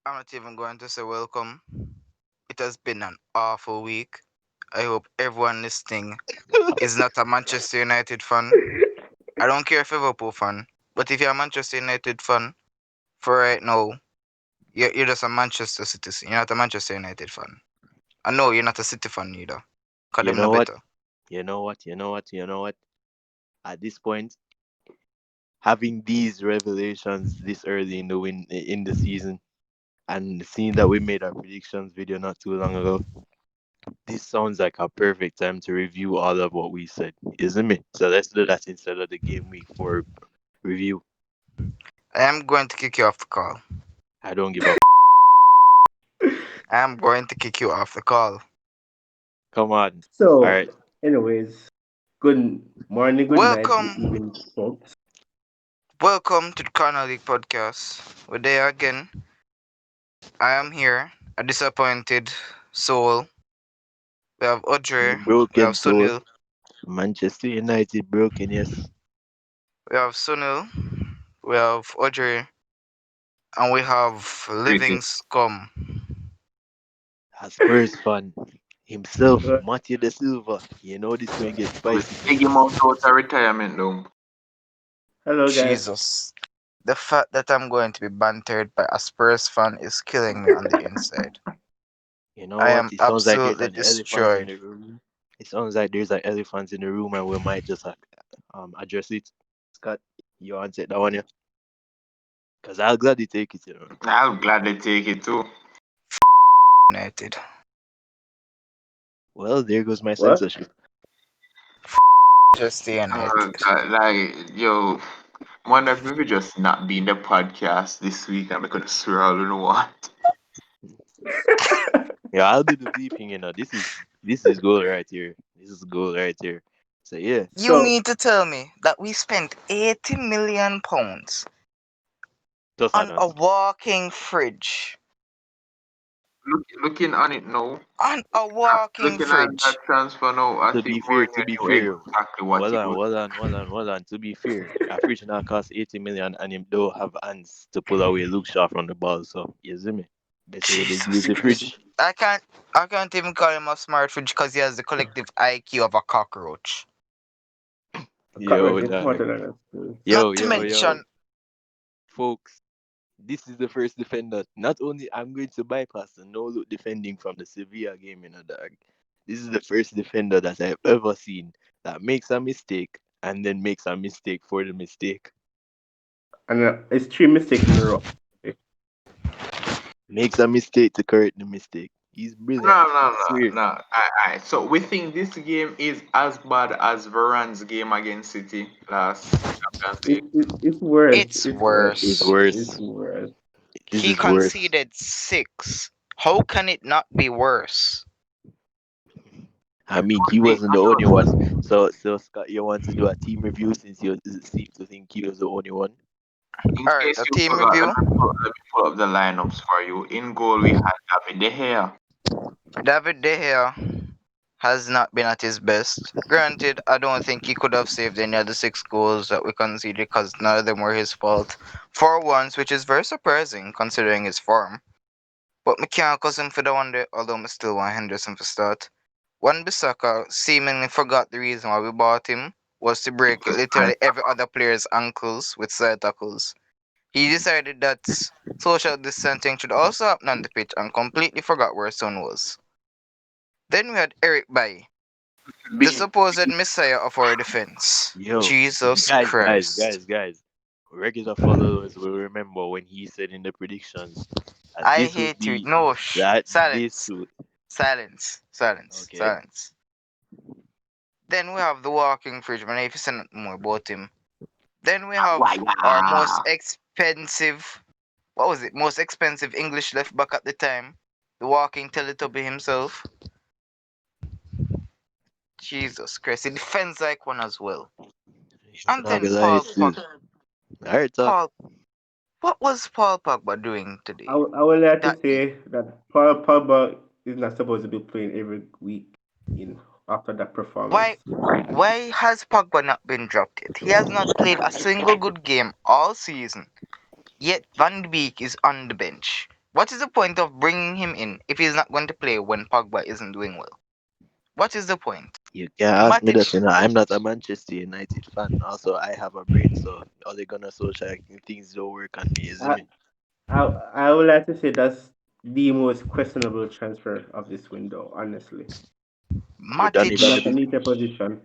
I'm not even going to say welcome. It has been an awful week. I hope everyone listening is not a Manchester United fan. I don't care if you're a Liverpool fan, but if you're a Manchester United fan, for right now, you're just a Manchester citizen. You're not a Manchester United fan. I know you're not a City fan either. Cause You them no know what? better. You know what? At this point, having these revelations this early in the season, and seeing that we made our predictions video not too long ago, this sounds like a perfect time to review all of what we said, isn't it? So let's do that instead of the game week 4 review. I am going to kick you off the call. I don't give a I am going to kick you off the call. come on. All So, right. anyways, good morning, good night, good Welcome, evening, folks. welcome to the Cawna League podcast. We're there again. I am here, a disappointed soul. We have Audrey, we have Broken soul. Sunil, Manchester United broken, yes. we have Sunil, we have Audrey, and we have Living Greeting. Scum. As Spurs fan himself, Uh, Matthew De Silva. You know this going to get We spicy dig today. him out of retirement though. Hello, guys. Jesus. The fact that I'm going to be bantered by a Spurs fan is killing me on the inside. You know I what? am It sounds like there's absolutely an elephant in destroyed. the room. It sounds like there's an elephant in the room, and we might just address it. Scott, you want to take that one, yeah? Because I'll gladly take it, you know. I'll gladly take it too. United. Well, there goes my What? censorship. Just the United. Yo, wonder if we could just not be in the podcast this week and we could swear all you know what. Yeah, I'll do the bleeping, you know. This is gold right here. This is gold right here. So yeah, You So, mean to tell me that we spent £80 million just add on on. a walking fridge? Looking on it now, On a walking looking at that fridge. transfer now, I To think be fair, Mourinho to be knew fair, exactly what hold he on, was. hold on, hold on, hold on. To be fair, a fridge now cost 80 million and him don't have hands to pull away Luke Shaw from the ball. So you see me? Better with the Jesus use the Christ. fridge. I can't even call him a smart fridge because he has the collective IQ of a cockroach. a Yo, cockroach is dog. smarter than us. Too. Yo, Not to yo, yo. mention, Folks, this is the first defender. Not only I'm going to bypass the no look defending from the Sevilla game, you know, dog. This is the first defender that I've ever seen that makes a mistake and then makes a mistake for the mistake. And it's three mistakes in a row. Makes a mistake to correct the mistake. He's brilliant. No, I no, swear. no, no. Alright. So we think this game is as bad as Varane's game against City last Champions League. It's worse. it's It's worse. It's worse. It's worse. worse. This He is worse. conceded 6. How can it not be worse? I mean, he Think wasn't the only one. So Scott, you want to do a team review since you seem to think he was the only one? In Alright, case a you team forgot, review. let me pull up the lineups for you. In goal, we had David De Gea. David De Gea has not been at his best. Granted, I don't think he could have saved any of the 6 goals that we conceded because none of them were his fault. For once, which is very surprising considering his form. But me can't cause him for the one day, although I still want Henderson for start. Wan Bissaka seemingly forgot the reason why we bought him was to break Because literally every other player's ankles with side tackles. He decided that social distancing should also happen on the pitch and completely forgot where Son was. Then we had Eric Bailly, the big, supposed messiah of our defense. Yo, Jesus Christ. guys. Regular followers will remember when he said in the predictions that I this would hate you. be No, that this silence. would. Silence. Silence. Okay. Silence. Then we have the walking fridge, man. If you say nothing more about him. Then we have our most why? expensive, what was it? Most expensive English left back at the time, the walking Teletubby himself. Jesus Christ, he defends like one as well. I'm And not then gonna lie, Paul sis. Pogba. Alright, talk. Paul, what was Paul Pogba doing today? I would like to That day. say that Paul Pogba is not supposed to be playing every week in after that Why, performance. why has Pogba not been dropped yet? He has not played a single good game all season. Yet Van de Beek is on the bench. What is the point of bringing him in if he's not going to play when Pogba isn't doing well? What is the point? You can't ask me that, Matic, you know. I'm not a Manchester United fan. Also, I have a brain, so all they gonna social things don't work on me, isn't I, me? I would like to say that's the most questionable transfer of this window, honestly. With Donny Matic. He's Van de not a Beek. neat position.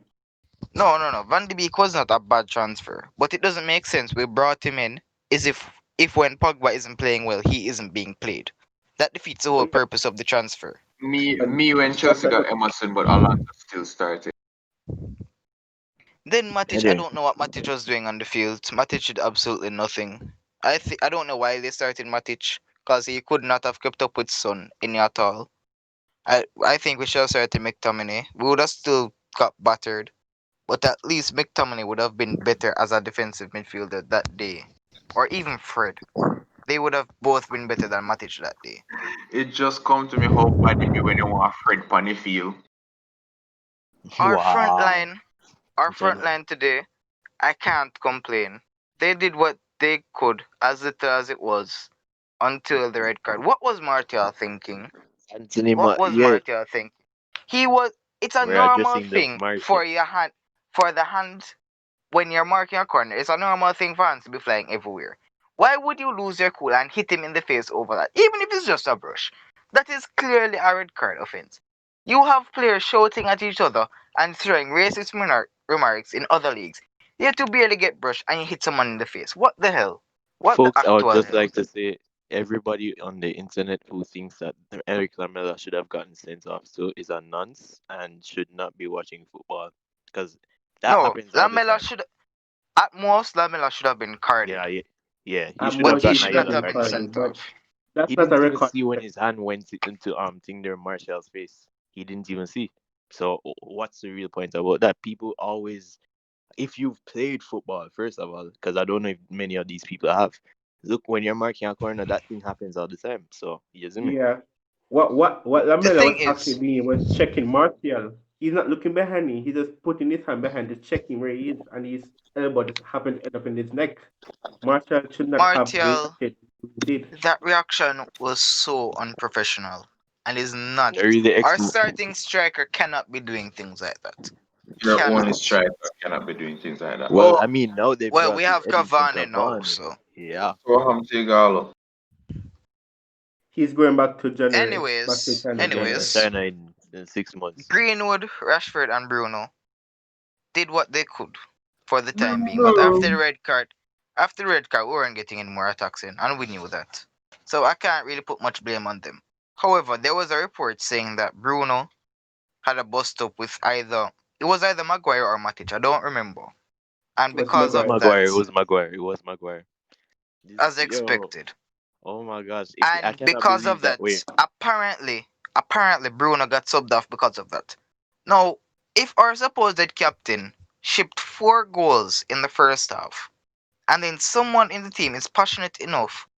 No. Van de Beek was not a bad transfer, but it doesn't make sense. We brought him in as if when Pogba isn't playing well, he isn't being played. That defeats the whole But yeah, purpose of the transfer. but Me when that's Chelsea not got the Emerson, but Alonso still started. Then Matic, I Anyway, don't know what Matic was doing on the field. Matic did absolutely nothing. I don't know why they started Matic, because he could not have kept up with Son any at all. I think we should have started McTominay. We would have still got battered, but at least McTominay would have been better as a defensive midfielder that day, or even Fred. They would have both been better than Matic that day. It just come to me how bad it be when you want Fred Panifield. Our front wow. line, our front Gentlemen. line today, I can't complain. They did what they could, as little as it was, until the red card. What was Martial thinking? What was Yeah, Martial thinking? He was. It's a we're normal addressing the thing Martial. for the hand when you're marking a corner. It's a normal thing for hands to be flying everywhere. Why would you lose your cool and hit him in the face over that? Even if it's just a brush. That is clearly a red card offense. You have players shouting at each other and throwing racist remarks in other leagues. Yet you barely get brushed and you hit someone in the face. What the hell? What the Folks, I would actual just hell? like to say everybody on the internet who thinks that Eric Lamela should have gotten sent off so is a nonce and should not be watching football because that No, happens all the Lamela time. should at most Lamela should have been Yeah, carded, yeah, yeah. He at should have but most he he gotten a should should have not yellow been have card been because carded, sent but off. that's he not a didn't even record. see when his hand went into Tinder Marshall's face. He didn't even see. So what's the real point about that? People always, if you've played football, first of all, because I don't know if many of these people have. Look, when you're marking a corner, that thing happens all the time. So you see me. Yeah. What The Lamela thing was actually is, doing was checking Martial. He's not looking behind him. He's just putting his hand behind, just checking where he is, and his elbow just happened to end up in his neck. Martial should not have Martial, reacted. He did. that reaction was so unprofessional and is not. Really Our starting striker cannot be doing things like that. Your only Cannot. striker cannot be doing things like that. Well, Oh, I mean, now they've Well, we brought in have Edinson Cavani now, Cavani. so. Yeah. Soham Tigalo. He's going back to January, back to Anyways, He's China going to January. anyways, China in 6 months. Greenwood, Rashford, and Bruno did what they could for the time being. But No. after the red card, we weren't getting any more attacks in, and we knew that. So I can't really put much blame on them. However, there was a report saying that Bruno had a bust up with either Maguire or Matic. I don't remember. And Was because It was of Maguire. that, Maguire. It was Maguire. It was Maguire. This, as yo, expected, oh my gosh. I and cannot because believe of that. Wait, that, apparently Bruno got subbed off because of that. Now, if our supposed captain shipped 4 goals in the first half, and then someone in the team is passionate enough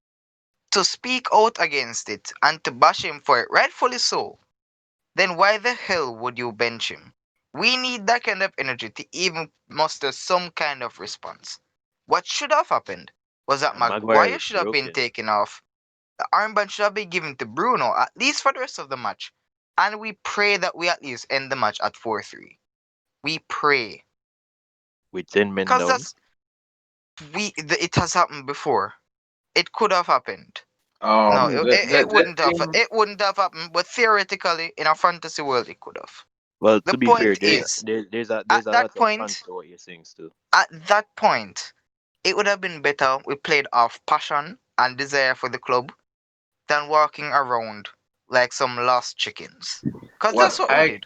to speak out against it and to bash him for it, rightfully so, then why the hell would you bench him? We need that kind of energy to even muster some kind of response. What should have happened was that and Maguire Maguire looked should have been broken. taken off. The armband should have been given to Bruno, at least for the rest of the match. And we pray that we at least end the match at 4-3. We pray. With 10 men Because down. it has happened before. It could have happened. No, The, it the wouldn't have. thing, It wouldn't have happened. But theoretically, in a fantasy world, it could have. Well, The to be fair, point is, there's at a that lot of cons point, to what you're saying still. at that point, it would have been better we played off passion and desire for the club than walking around like some lost chickens. Cause that's what what we I did.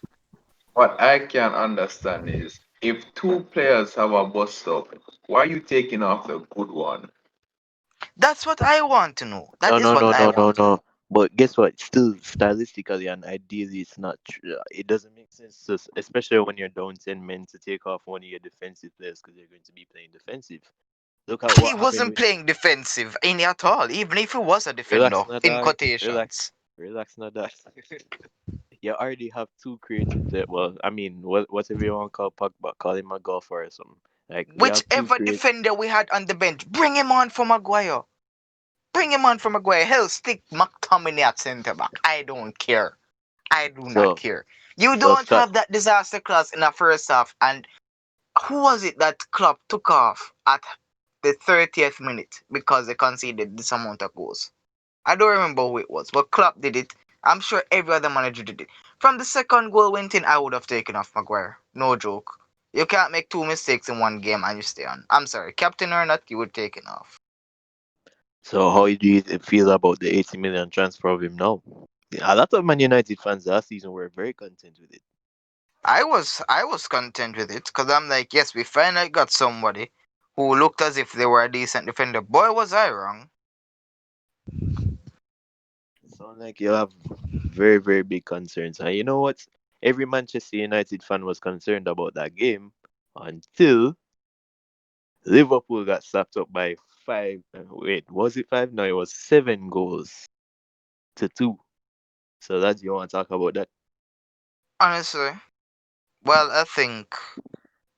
what I can understand is if two players have a bust up, why are you taking off the good one? That's what I want to know. That No, is no, what no, I no, no, want to know. no. But guess what? Still, stylistically and ideally, it's not. It doesn't make sense, especially when you're down 10 men, to take off one of your defensive players because you're going to be playing defensive. Look at He what happened wasn't with. playing defensive any at all, even if he was a defender Relax, not in dog. Relax, quotations. relax, not that. You already have two creative players. Well, I mean, whatever you want to call Pogba, call him a golfer or something. Like we have two Whichever creative. defender we had on the bench, bring him on for Maguire. Bring him on from Maguire. Hell, stick McTominay at centre back. I don't care. I do not So care. You so don't Scott. have that disaster clause in the first half. And who was it that Klopp took off at the 30th minute because they conceded this amount of goals? I don't remember who it was, but Klopp did it. I'm sure every other manager did it. From the second goal went in, I would have taken off Maguire. No joke. You can't make two mistakes in one game and you stay on. I'm sorry, captain or not, you would take it off. So how do you feel about the 80 million transfer of him now? A lot of Man United fans last season were very content with it. I was content with it because I'm like, yes, we finally got somebody who looked as if they were a decent defender. Boy, was I wrong. Sound like you have very, very big concerns. And you know what? Every Manchester United fan was concerned about that game until Liverpool got slapped up by five. Wait, was it five? No, it was 7 goals to 2. So that you want to talk about that? Honestly, well, I think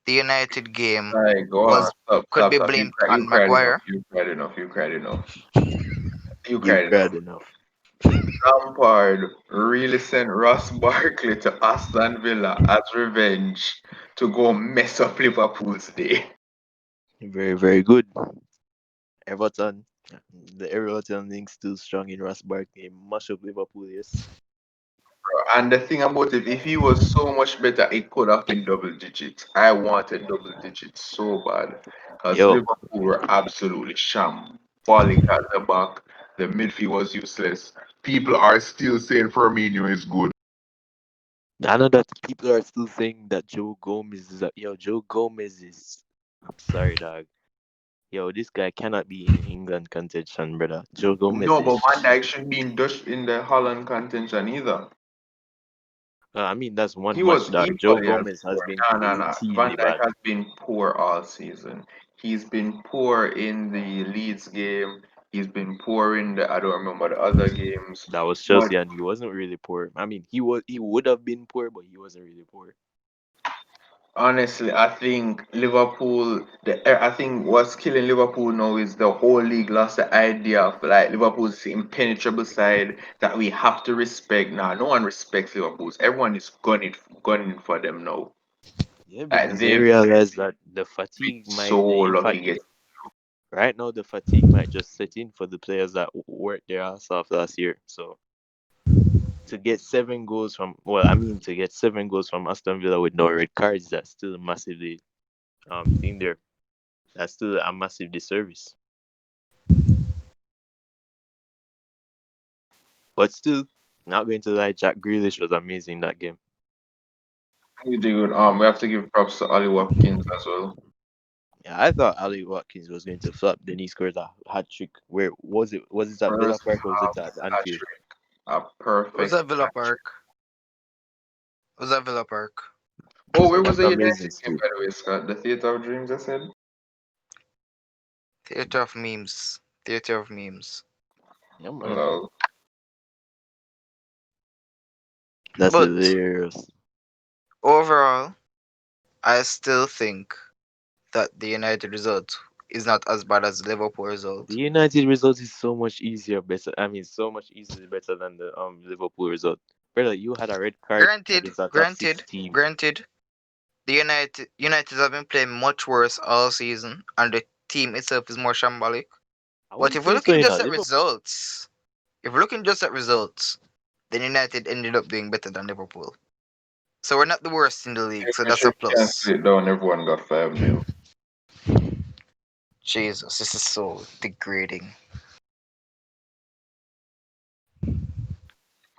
the United game Like, go on, was stop, could stop, be stop. blamed You on cried enough. Maguire. You cried enough. You cried enough. You You cried enough. cried enough. Lampard really sent Ross Barkley to Aston Villa as revenge to go mess up Liverpool's day. Very, very good. Everton. The Everton link still strong in Ross Barkley. Mash up Liverpool, yes. And the thing about it, if he was so much better, it could have been double digits. I wanted double digits so bad because Yo, Liverpool were absolutely shambolic at the back. The midfield was useless. People are still saying Firmino is good. I know that people are still saying that Joe Gomez is yo, Joe Gomez is I'm sorry, dog. Yo, this guy cannot be in England contention, brother. Joe Gomez No, is but Van Dijk shouldn't be in Dutch in the Holland contention either. I mean that's one He match, was dog. Joe equally as Gomez has poor. been No, no, no. Van routinely Dijk bad. has been poor all season. He's been poor in the Leeds game. He's been poor in the I don't remember the other games. That was But Chelsea and he wasn't really poor. I mean he would have been poor, but he wasn't really poor. honestly, I think Liverpool. I think what's killing Liverpool now is the whole league lost the idea of like Liverpool's impenetrable side that we have to respect. Now, no one respects Liverpool's. Everyone is gunning for them now. Yeah, Like because they they've realize that the been fatigue so might in lucky fact getting. right now the fatigue might just set in for the players that worked their ass off last year. So to get 7 goals from well, I mean to get 7 goals from Aston Villa with no red cards, that's still massively thing there. That's still a massive disservice. But still, not going to lie, Jack Grealish was amazing that game. Dude, we have to give props to Ali Watkins as well. Yeah, I thought Ali Watkins was going to flop. Then he scored a hat trick. Where was it? Was it at Villa First Park or was it half at hat Anfield? trick, a Was perfect that Villa hat trick. Park? Was that Villa Park? Oh, where So was that's the amazing United game still. by the way, Scott? The Theatre of Dreams, I said. Theater of memes. Theater of memes. Yeah, man. No, That's But hilarious. overall, I still think that the United result is not as bad as the Liverpool The result. United result is so much easier, better. I mean, so much easily better than the Liverpool result. Brother, you had a red card Granted, against a top six granted, team. granted, the United have been playing much worse all season, and the team itself is more shambolic. I But wouldn't if we're say so. looking You know, just at Liverpool. results, if we're looking just at results, then United ended up doing better than Liverpool. So we're not the worst in the league, so make that's sure a you cancel plus. it down. Everyone got 5-0. Jesus, this is so degrading.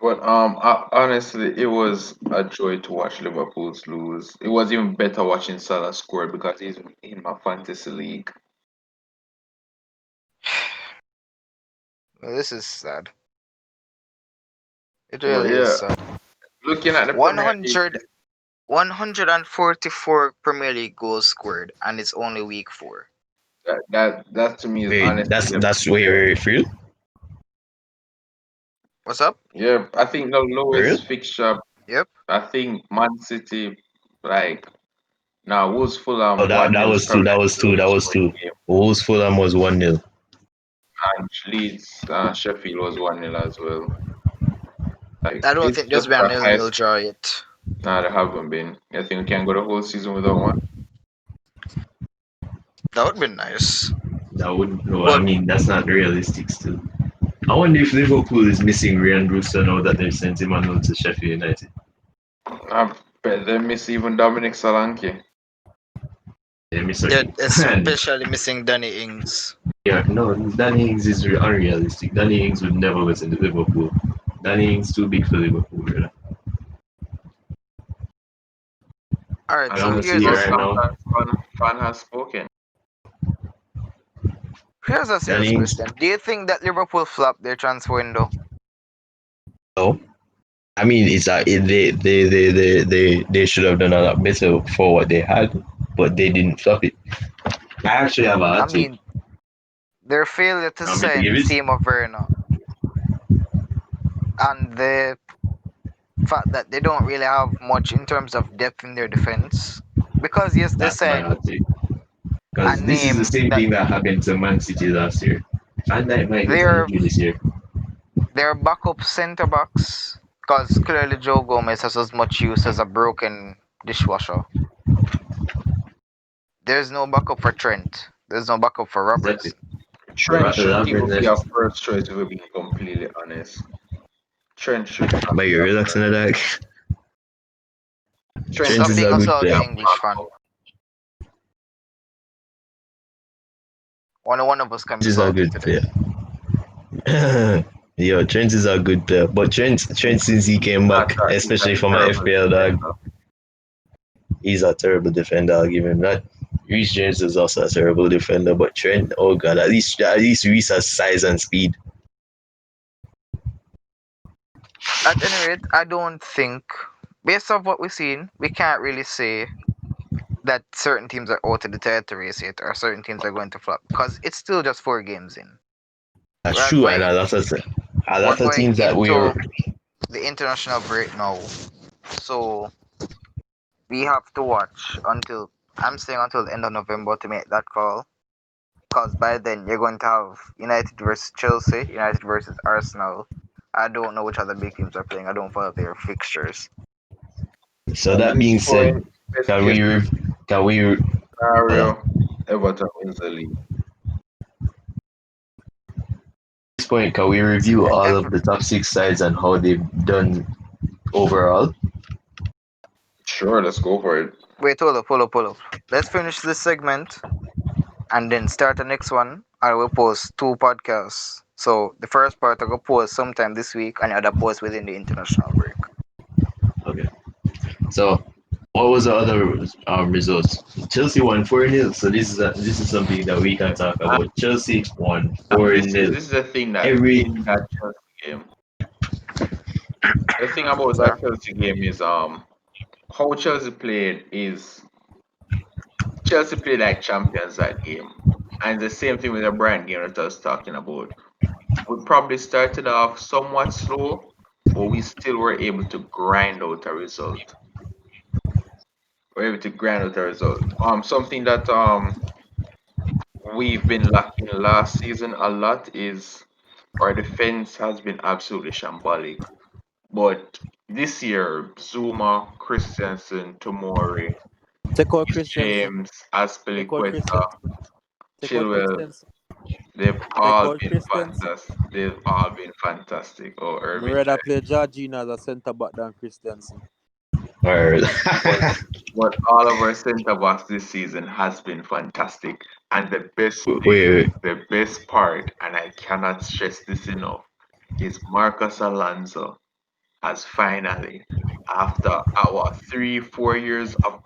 But honestly, it was a joy to watch Liverpool's lose. It was even better watching Salah score because he's in my fantasy league. Well, this is sad. It But really is yeah, sad. looking at the Premier League, 100, 144 Premier League goals scored, and it's only week 4. that to me is Wait, honestly that's the that's wait, for real? What's up? yeah. I think the For real? lowest fixture. Yep. I think Man City like now Wolves Oh, Fulham that 1-0 is was two. probably That the was two. That lowest was scoring two. game. Wolves Fulham was 1-0. And Leeds, Sheffield was 1-0 as well. Like I don't it's think there's just been a a high. nil-nil draw yet. Nah, there haven't been. I think we can go the whole season without one. That would be nice. That wouldn't. No, I But mean that's not realistic. Still, I wonder if Liverpool is missing Ryan Brewster now that they've sent him on loan to Sheffield United. I bet they miss even Dominic Solanke. They miss they're him. And especially missing Danny Ings. yeah, no, Danny Ings is unrealistic. Danny Ings would never go to Liverpool. Danny Ings too big for Liverpool, brother. Alright, I so honestly here's a right now, Fan has spoken. serious Danny Ings. question. Do you think that Liverpool flopped their transfer window? No, I mean it's they should have done a lot better for what they had, but they didn't flop it. I actually have a I hot take. mean, their failure to Want me to give send it? Timo Werner and the fact that they don't really have much in terms of depth in their defense. Because yes, they That's my hot sent take. a Because this is the name same that thing that happened to Man City last year. Van Dijk might get an their injury this year. their backup centre backs. Because clearly Joe Gomez has as much use as a broken dishwasher. There's no backup for Trent. There's no backup for Exactly. Robertson. Trent shouldn't even be our Left. first choice if we're being completely honest. Trent should not But be you're our relaxing first. at that. Trent Trent Stop is being a a good salty player. English fan. Only one of us can be Trent is a salty good today. player. Yo, Trent is a good player. But Trent since he came not back, that he's a especially from a terrible FPL dog, defender. he's a terrible defender. I'll give him that. Reece James is also a terrible defender, but Trent, oh god, at least Reece has size and speed. At any rate, I don't think, based off what we've seen, we can't really say that certain teams are out of the title race yet or certain teams are going to flop because it's still just 4 games in. That's We're true, and going a we're lot of going teams that we into are. the international break now. So we have to watch until I'm saying until the end of November to make that call. Because by then you're going to have United versus Chelsea, United versus Arsenal. I don't know which other big teams are playing. I don't follow their fixtures. So At that this being point, said, best can case we can we scenario, Everton wins the league. this point can we review all If of the top 6 sides and how they've done overall? Sure, let's go for it. wait, hold up. Let's finish this segment and then start the next one. I will post 2 podcasts. So the first part I will post sometime this week and the other post within the international break. Okay. So what was the other results? Chelsea won 4-0. So this is something that we can talk about. Chelsea won This is 4-0. this is the thing that Every in that Chelsea game. The thing about Sorry. that Chelsea game is how Chelsea played like champions that game. And the same thing with the Brand game that I was talking about. We probably started off somewhat slow, but we still were able to grind out a result. We're able to grind out a result. Something that we've been lacking last season a lot is our defense has been absolutely shambolic. But this year, Zuma, Christensen, Tomori, Take out Reece Christensen. James, Take out Aspilicueta, Christensen. Take out Chilwell, Christensen. they've Take all out been Christensen. fantastic. They've all been fantastic. Oh, Me Irving rather Jack. play Georgina as a centre back than Christensen. or But but all of our centre backs this season has been fantastic. And the best thing, wait, the best part, and I cannot stress this enough, is Marcus Alonso has finally, after our 3-4 years of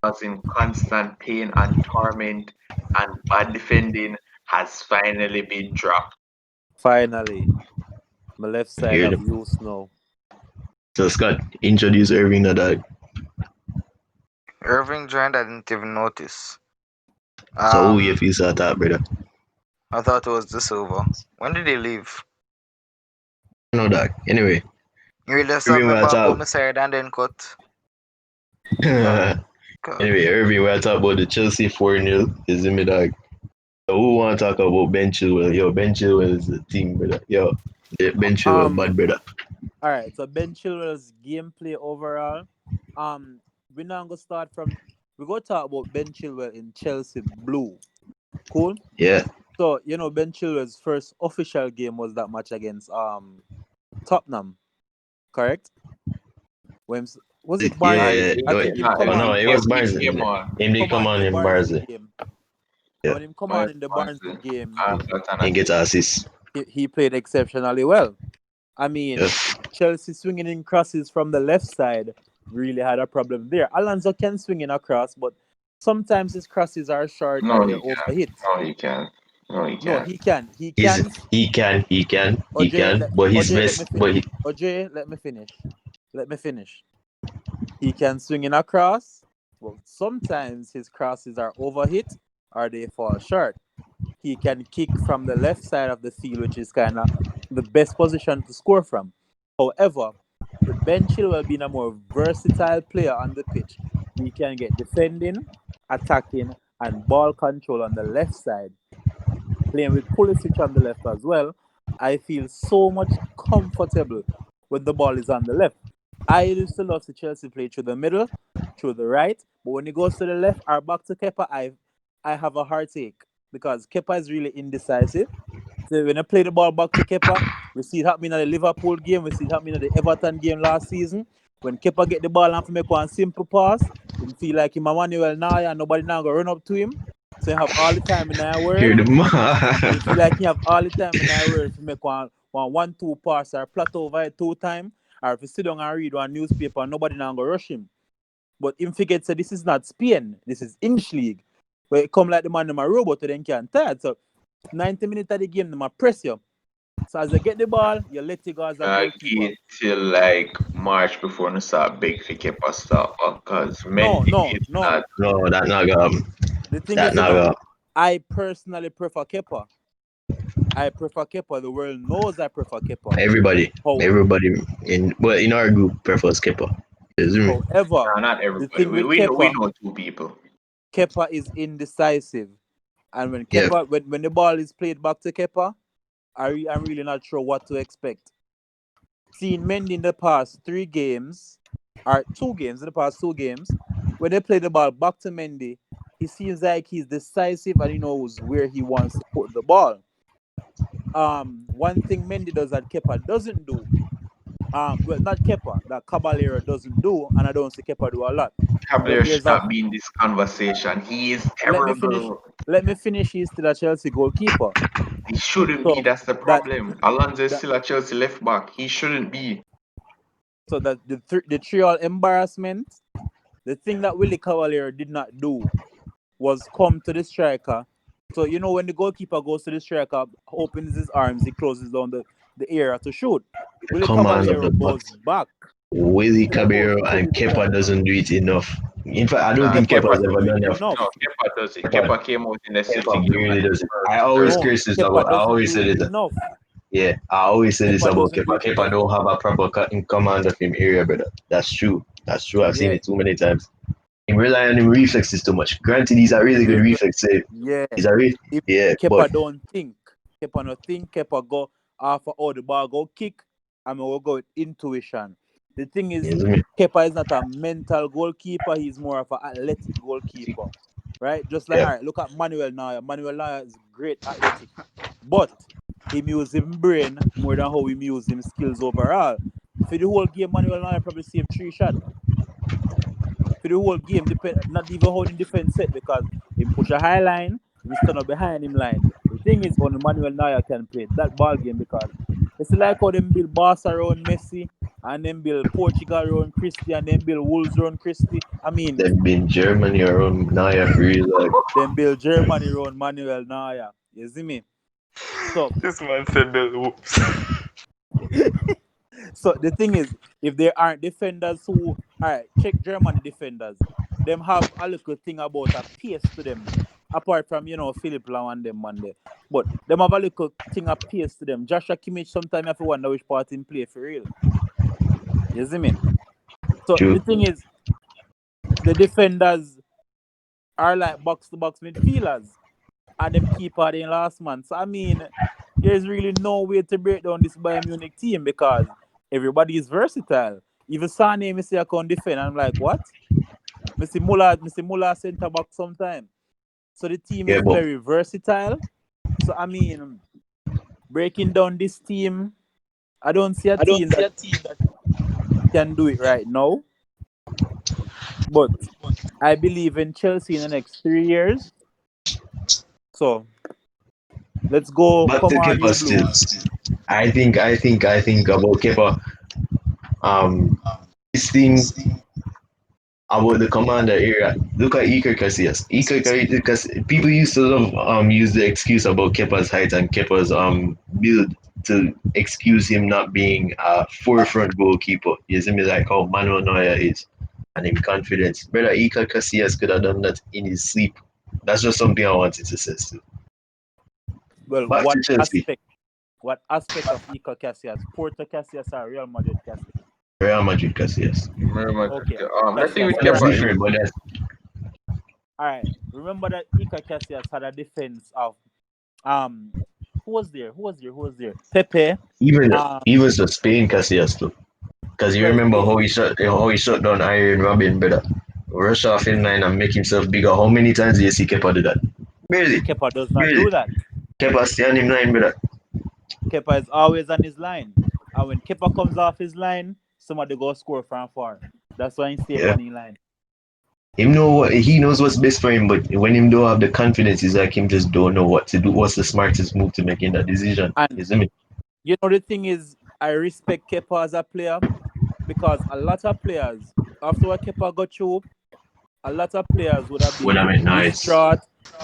causing constant pain and torment and bad defending, has finally been dropped. Finally, my left I side hear of them. use now. So Scott, introduce Irving Nadal. Irving joined, I didn't even notice. So who you feel saw that, brother? I thought it was De Silva. When did he leave? No dog. Anyway, You really just have Irving me will back on talk. my side and then cut. Anyway, God. Irving will talk about the Chelsea 4-0. Is in me dog. Who want to talk about Ben Chilwell? Yo, Ben Chilwell is the thing, brother. Yo, Ben Chilwell, Um, bad brother. all right. So Ben Chilwell's gameplay overall. We're not gonna start from. We go talk about Ben Chilwell in Chelsea blue. Cool. Yeah, So Ben Chilwell's first official game was that match against Tottenham, correct? When was it I Barnsley? yeah. he, I Oh, think he, him come oh on. no, it was he Barnsley. came on. Him did Come come on in on the in Barnsley Barnsley. game. And Yeah, when him come But on in the Barnsley Barnsley game, and got an and get assist. assist. he played exceptionally well. I Yeah, mean, Chelsea swinging in crosses from the left side really had a problem there. Alonso can swing in across, but sometimes his crosses are short or No, they're he can't. overhit. No, he can't. No, he No, can't. he can. He he's can. he can, but his OJ, let me best, but finish. OJ, let me finish. Let me finish. He can swing in across, but sometimes his crosses are overhit or they fall short. He can kick from the left side of the field, which is kind of the best position to score from. However, with Ben Chilwell being a more versatile player on the pitch, he can get defending, attacking, and ball control on the left side. Playing with Pulisic on the left as well, I feel so much comfortable when the ball is on the left. I used to love to Chelsea play through the middle, through the right, but when it goes to the left or back to Kepa, I have a heartache because Kepa is really indecisive. So when I play the ball back to Kepa, we see it happening in the Liverpool game, we see it happening in the Everton game last season. When Kepa get the ball and for make one simple pass, him feel like him a Manuel Neuer and nobody now go run up to him. So you have all the time in the hear world. the You feel man. like you have all the time in the world to make one two pass or plot over it 2 times, or if you sit down and read one newspaper, nobody now go rush him. But him forget say this is not Spain, this is English league. Where it come like the man them a robot, then can't tired. So 90 minutes of the game, them a press you. So as they get the ball, you let it go as a goalkeeper. Give till like March before we start big for Kepa stuff because No, Mendy no, is no. not. No, that not go. The thing That is, not go. I personally prefer Kepa. I prefer Kepa. The world knows I prefer Kepa. Everybody, How, everybody in our group prefers Kepa. Is me? however, Nah, not the everybody. thing with We Kepa, know two people. Kepa is indecisive. And when Yeah, Kepa, when the ball is played back to Kepa, I'm really not sure what to expect. Seeing Mendy in the past 3 games, or 2 games, in the past 2 games, when they play the ball back to Mendy, he seems like he's decisive and he knows where he wants to put the ball. One thing Mendy does that Kepa doesn't do, well, not Kepa, that Caballero doesn't do, and I don't see Kepa do a lot. Caballero should There's a not be in this conversation. He is let me finish. terrible. Let me finish. He's still a Chelsea goalkeeper. He shouldn't be. So That's the that problem. Alonso is that still a Chelsea left back. He shouldn't be. so that the trial embarrassment, the thing that Willie Cavalier did not do was come to the striker. So when the goalkeeper goes to the striker, opens his arms, he closes down the area to shoot. Willie command of Cavalier the goes box. back Willie instead of Caballero going to and the Kepa striker. doesn't do it enough. In fact, I don't Nah, think Kepa Kepa has doesn't ever do it done enough. enough. no, Kepa does it. Kepa, Kepa came out in the City Kepa game really and does it. I first always No, early. curse this Kepa about. I doesn't always do say it this. enough. Yeah, I always say this Kepa about doesn't do Kepa. it Kepa enough. don't have a proper in command of him area, brother. That's true. That's true. I've seen Yeah, it too many times. He rely on him reflexes too much. Granted, he's a really good yeah, reflex save. yeah. He's a If yeah, but Kepa don't think, Kepa no think, Kepa go after all the ball go kick, and we'll go with intuition. The thing is, you know me? Kepa is not a mental goalkeeper, he's more of an athletic goalkeeper. Right? Just like, Yeah, all right, look at Manuel Neuer. Manuel Neuer is great athletic, but he use him brain more than how he use him skills overall. For the whole game, Manuel Neuer probably saved 3 shots. For the whole game, not even holding defense set because him push a high line, him stand up behind him line. The thing is, only Manuel Neuer can play that ball game because it's like how them build Barca around Messi and then build Portugal around Christie and then build Wolves around Christie. I mean, they've been Germany around Naya for real. Like, then build Germany around Manuel Neuer. You see me? So, This man said the whoops. so the thing is, if there aren't defenders who, all right, check Germany defenders. Them have a little thing about a pace to them. Apart from, Philip Lam and them man there. But them have a little thing of pace to them. Joshua Kimmich sometimes you have to wonder which part in play for real. You see me? So the true. thing is, the defenders are like box to box midfielders. and them keeper in last month. So I mean, there's really no way to break down this Bayern Munich team because everybody is versatile. Even Sane, me say I can defend. I'm like, what? Missy Muller centre back sometime. So the team Yeah, is but very versatile. So I mean, breaking down this team, I don't see a team that can do it right now. But I believe in Chelsea in the next 3 years. So let's go. back Come to on, Kepa you still. blues. I think about Kepa. This thing about the commander area. Look at Iker Casillas. Because people used to love use the excuse about Kepa's height and Kepa's build to excuse him not being a forefront goalkeeper. You see me like how Manuel Neuer is and him confidence. Brother Iker Casillas could have done that in his sleep. That's just something I wanted to say. Still. Well, Back to Chelsea. what aspect of Iker Casillas? Porto Casillas or Real Madrid Casillas? Real Madrid Casillas. Very much. Okay, The thing Casillas with had a That's Kepa defense. different, but that's All right, remember that Iker Casillas had a defense of um, who was there? Pepe. even Um, even so Spain Casillas too. Because you well, remember they, how he shut down Iron Robin, brother. Rush off in line and make himself bigger. How many times do you see Kepa do that? Barely. Kepa does not Barely. do that. Kepa stay on him line, brother. Kepa is always on his line, and when Kepa comes off his line, somebody go score from far. That's why he stay Yeah. on his line. He knows what's best for him, but when him don't have the confidence, it's like him just don't know what to do. What's the smartest move to make in that decision? And You see me? you know the thing is, I respect Kepa as a player because a lot of players after what Kepa got through, a lot of players would have Would been have been nice. distraught,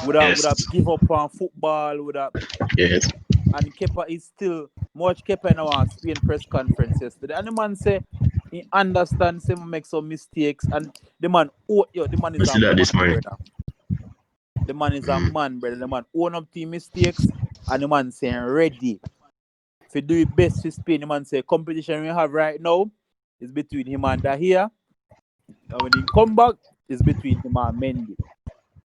would have Yes. give up on football, would have Yes. and Kepa is still much Kepa in our Spain press conference yesterday. And the man say he understands him make some mistakes and the man We is a see that man, this morning. brother. The man is a Mm. man, brother. The man own up to his mistakes and the man saying ready. If you do it best for Spain, the man say competition we have right now is between him and Dahia. And when he come back, it's between him and Mendy.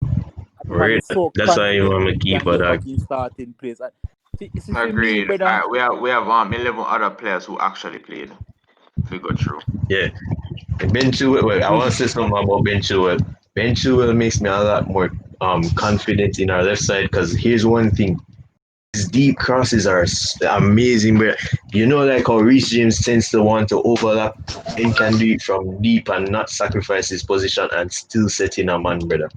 And the man Right. is so That's why you confident want that to he keep can her get dog. back in starting place. And see for me, agreed. brother. We have 11 other players who actually played. If we go through. Yeah. And Ben Chilwell, well, I want to say something about Ben Chilwell. Ben Chilwell makes me a lot more confident in our left side because here's one thing. His deep crosses are amazing, but you know, like how Reece James tends to want to overlap and can do it from deep and not sacrifice his position and still set in a man, brother.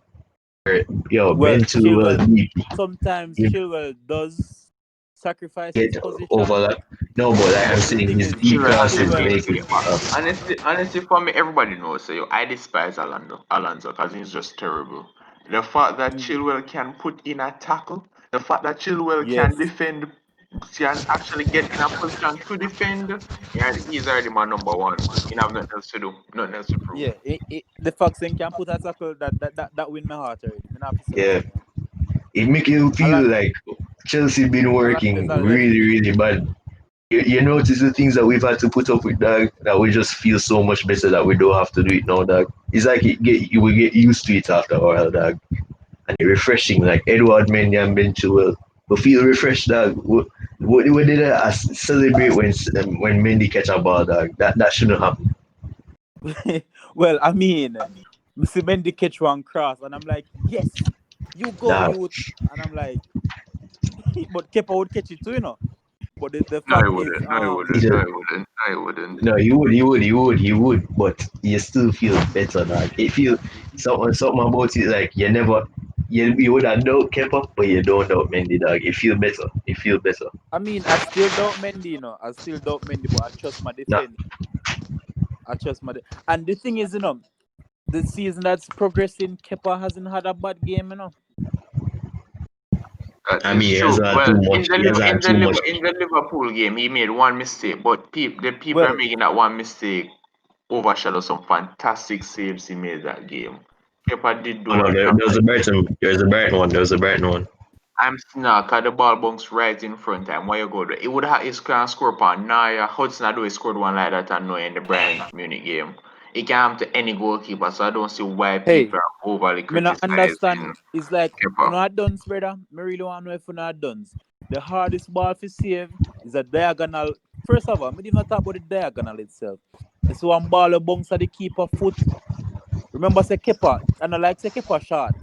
Yo, Well, Ben Chilwell Chilwell deep, sometimes he Chilwell does sacrifice get his position, overlap. No, but like I'm but the saying, thing his is, deep Chilwell has to crosses play Chilwell, make to it get back. tough. Honestly, for me, everybody knows. So I despise Alonso, because he's just terrible. The fact that mm, Chilwell can put in a tackle, the fact that Chilwell can yes, defend, can actually get in a position to defend, yeah, he's already my number one. He have nothing else to do, nothing else to prove. yeah, the Fox then can put a tackle that win my heart already. Me not have to say Yeah, nothing more. it make you feel like Chelsea been Alonso is working a legend, really, you know. really bad. You notice the things that we've had to put up with, dog, that we just feel so much better that we don't have to do it now, dog. It's like you will get used to it after a while, dog. And it's refreshing, like Edward Mendy and Ben Chilwell. We feel refreshed, dog. We did celebrate when Mendy catch a ball, dog. That shouldn't happen. Well, I mean, Mr. Mendy catch one cross, and I'm like, yes, you go, Dog. youth. And I'm like, but Kepa would catch it too, you know. But the No, he fact is, wouldn't. No, he He wouldn't. just No, he wouldn't. No, he wouldn't. no, he would, but you still feel better, dog. It feel something about it like you would have doubt kept up, but you don't doubt Mendy, dog. It feel better. It feel better. I mean, I still doubt Mendy, you know. I still doubt Mendy, but I trust my Nah, defense. I trust my and the thing is, you know, the season that's progressing, Kepa hasn't had a bad game, you know. That I is mean, he has true. had Well, too much. He has had too much. In the Liverpool game, he made one mistake, but the people are Well, making that one mistake overshadow some fantastic saves he made that game. Kepa did do Come a on, there, job there's that a Brighton. There's a Brighton one. There's a Brighton one. I'm snack at the ball bounce right in front of him. Why you go there? It would have his can score upon Naya. Hudson Odoi scored one like that and no in the Bayern Munich game. It can happen to any goalkeeper, so I don't see why Hey, people are overly me not criticizing understand. It's like Kepa. when I done, brother. Me really want to know if you not done. The hardest ball to save is a diagonal. First of all, me didn't even talk about the diagonal itself. It's one ball a bounce at the keeper foot. Remember, say keeper, and I like say keeper shot.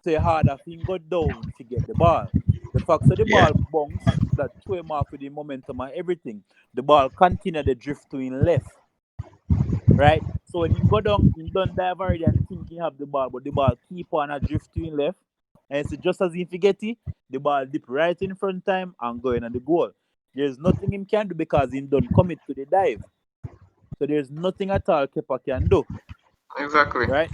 Say harder if he go down if you get the ball. The fact that the Yeah. ball bounce, that throw him off with the momentum and everything. The ball continue the drift to him left, right? So when he go down, he done dive already and think he have the ball, but the ball keep on a drift to him left. And it's just as if he get it, the ball dip right in front time and go in at the goal. There's nothing him can do because he don't commit to the dive. So there's nothing at all Kepa can do, Exactly. right?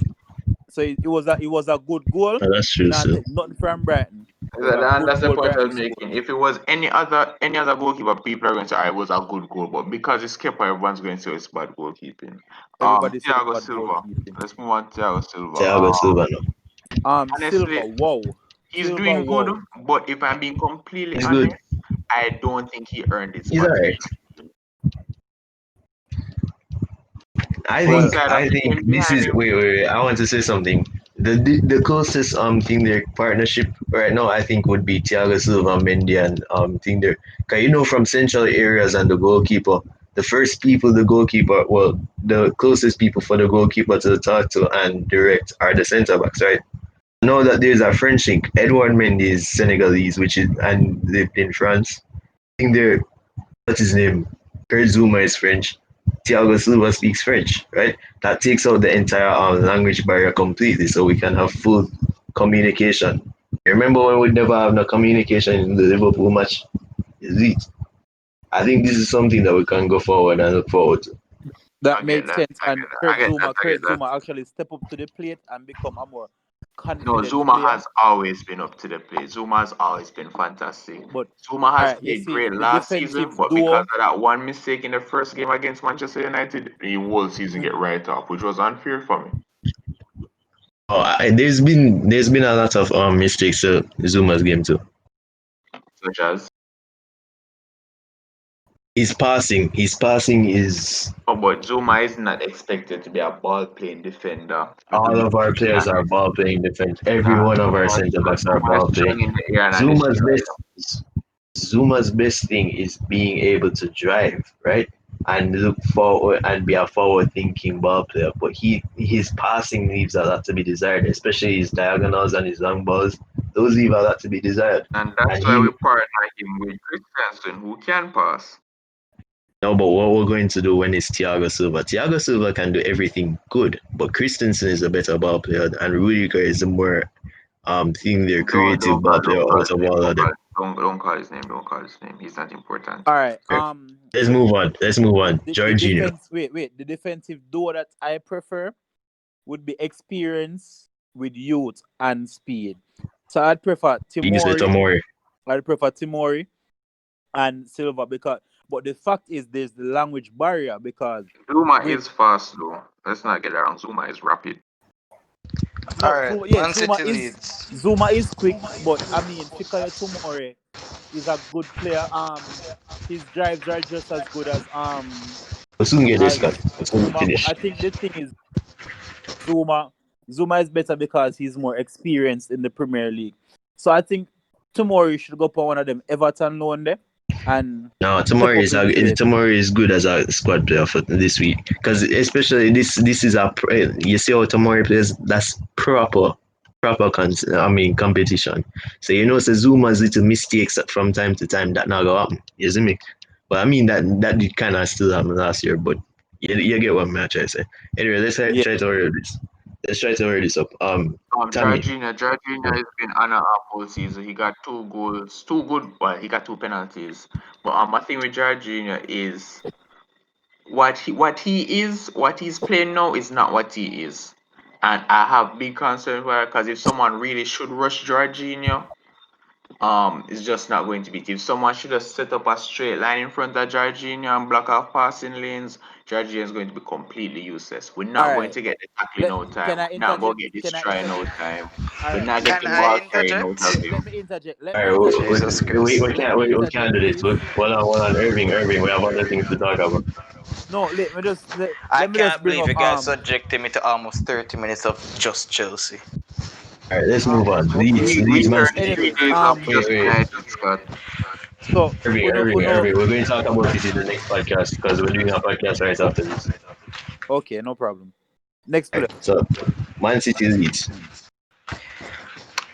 So it was a good goal. Oh, that's We true, not so. take nothing from Brighton. It was a And good that's the goal point I Brighton was scored. making. If it was any other goalkeeper, people are going to say, "It was a good goal," but because it's Kepa, everyone's going to say it's bad goalkeeping. Everybody said Thiago bad Silva. goalkeeping. Let's move on to Thiago Silva. Thiago Silva, no. Silva, Honestly, wow. he's Silva, doing good, wow. but if I'm being completely He's good. honest, I don't think he earned his He's spot in the alright. first team. I Well, think Outside of I think him this behind is him, wait. I want to say something. The closest thing their partnership right now I think would be Thiago Silva, Mendy, and thing there. Cause you know from central areas and the goalkeeper, the first people the goalkeeper, well, the closest people for the goalkeeper to talk to and direct are the centre backs, right? Know that there's a French link. Edouard Mendy is Senegalese, which is and lived in France. I think they're what's his name? Kurt Zuma is French. Thiago Silva speaks French, right? That takes out the entire language barrier completely, so we can have full communication. Remember when we never have no communication in the Liverpool match? Is it? I think this is something that we can go forward and look forward to. that I get made that. sense. I And get that. I get that. I get Kurt that. Zuma actually step up to the plate and become a more No, confident Zuma player. has always been up to the plate. Zuma has always been fantastic. But Zuma all has right, you played see great the last season, defensive but because duo. of that one mistake in the first game against Manchester United, the whole season Mhm. get right off, which was unfair for me. There's been a lot of mistakes to Zuma's game too. Such as, His passing is oh, but Zuma is not expected to be a ball playing defender. People all need of to our keep players that. are ball playing defense. Every Nah, one of our centre backs are Zuma is ball playing. strong in the air and Zuma's destroy best Zuma's best thing is being able to drive, right? And look forward and be a forward thinking ball player. But his passing leaves a lot to be desired, especially his diagonals and his long balls. Those leave a lot to be desired. and that's And why he we partner him with Christensen, who can pass. no, but what we're going to do when it's Thiago Silva. Thiago Silva can do everything good, but Christensen is a better ball player and Rudiger is the more thing their Don't creative don't ball call player don't call out his of name. all of them. Don't call his name. Don't call his name. He's not important. All right. Okay. Let's So move on. Let's move on. the Jorginho. defense. Wait. The defensive duo that I prefer would be experience with youth and speed. So I'd prefer You say Timori. Tomori. I'd prefer Timori and Silva because. But the fact is, there's the language barrier because Zuma with is fast though. Let's not get around. Zuma is rapid. no Alright, Zuma, yeah, Man City leads. Zuma is quick, but I mean Fikayo Tomori is a good player. His drives are just as good We'll soon get this, Scott. as We'll soon Zuma, but finish. I think the thing is Zuma Zuma is better because he's more experienced in the Premier League. So I think Tomori should go for one of them Everton loan there and No, step up in play. Tomori is good as a squad player for this week because especially this is you see how Tomori plays. That's competition. So you know, so Zuma's little mistakes from time to time that not go happen. You see me? But I mean that did kind of still happen last year. But you get what I'm trying to say. Anyway, let's Yeah. try to hurry this. Let's try to hurry this up. Tammy. Jorginho has been on and off all season. He got 2 goals, 2 good. Well, he got 2 penalties. But my thing with Jorginho is what he's playing now is not what he is, and I have big concerns for because if someone really should rush Jorginho, is just not going to beat. If someone should have set up a straight line in front of Jorginho and block off passing lanes, Jorginho is going to be completely useless. We're All not going right. to get the tackling Let, out time. can I We're not going interject? to get Can this I trying out interject? time. All We're right. not Can getting I ball carrying out of interject? Let him. me interject. Let All me right, interject. Jesus we Christ. Let me can't do interject, this. please. Hold on, Irving. We have other things to talk about. No, I let me just can't bring believe up you guys subjected me to almost 30 minutes of just Chelsea. All right, let's move on. okay. Leeds, Man 33 City. Anyways, days of Wait, just wait. United, Scott. so Irving. We're going to talk about this in the next podcast because we're doing a podcast right after this. okay, no problem. Next All player. right, so Man City Leeds.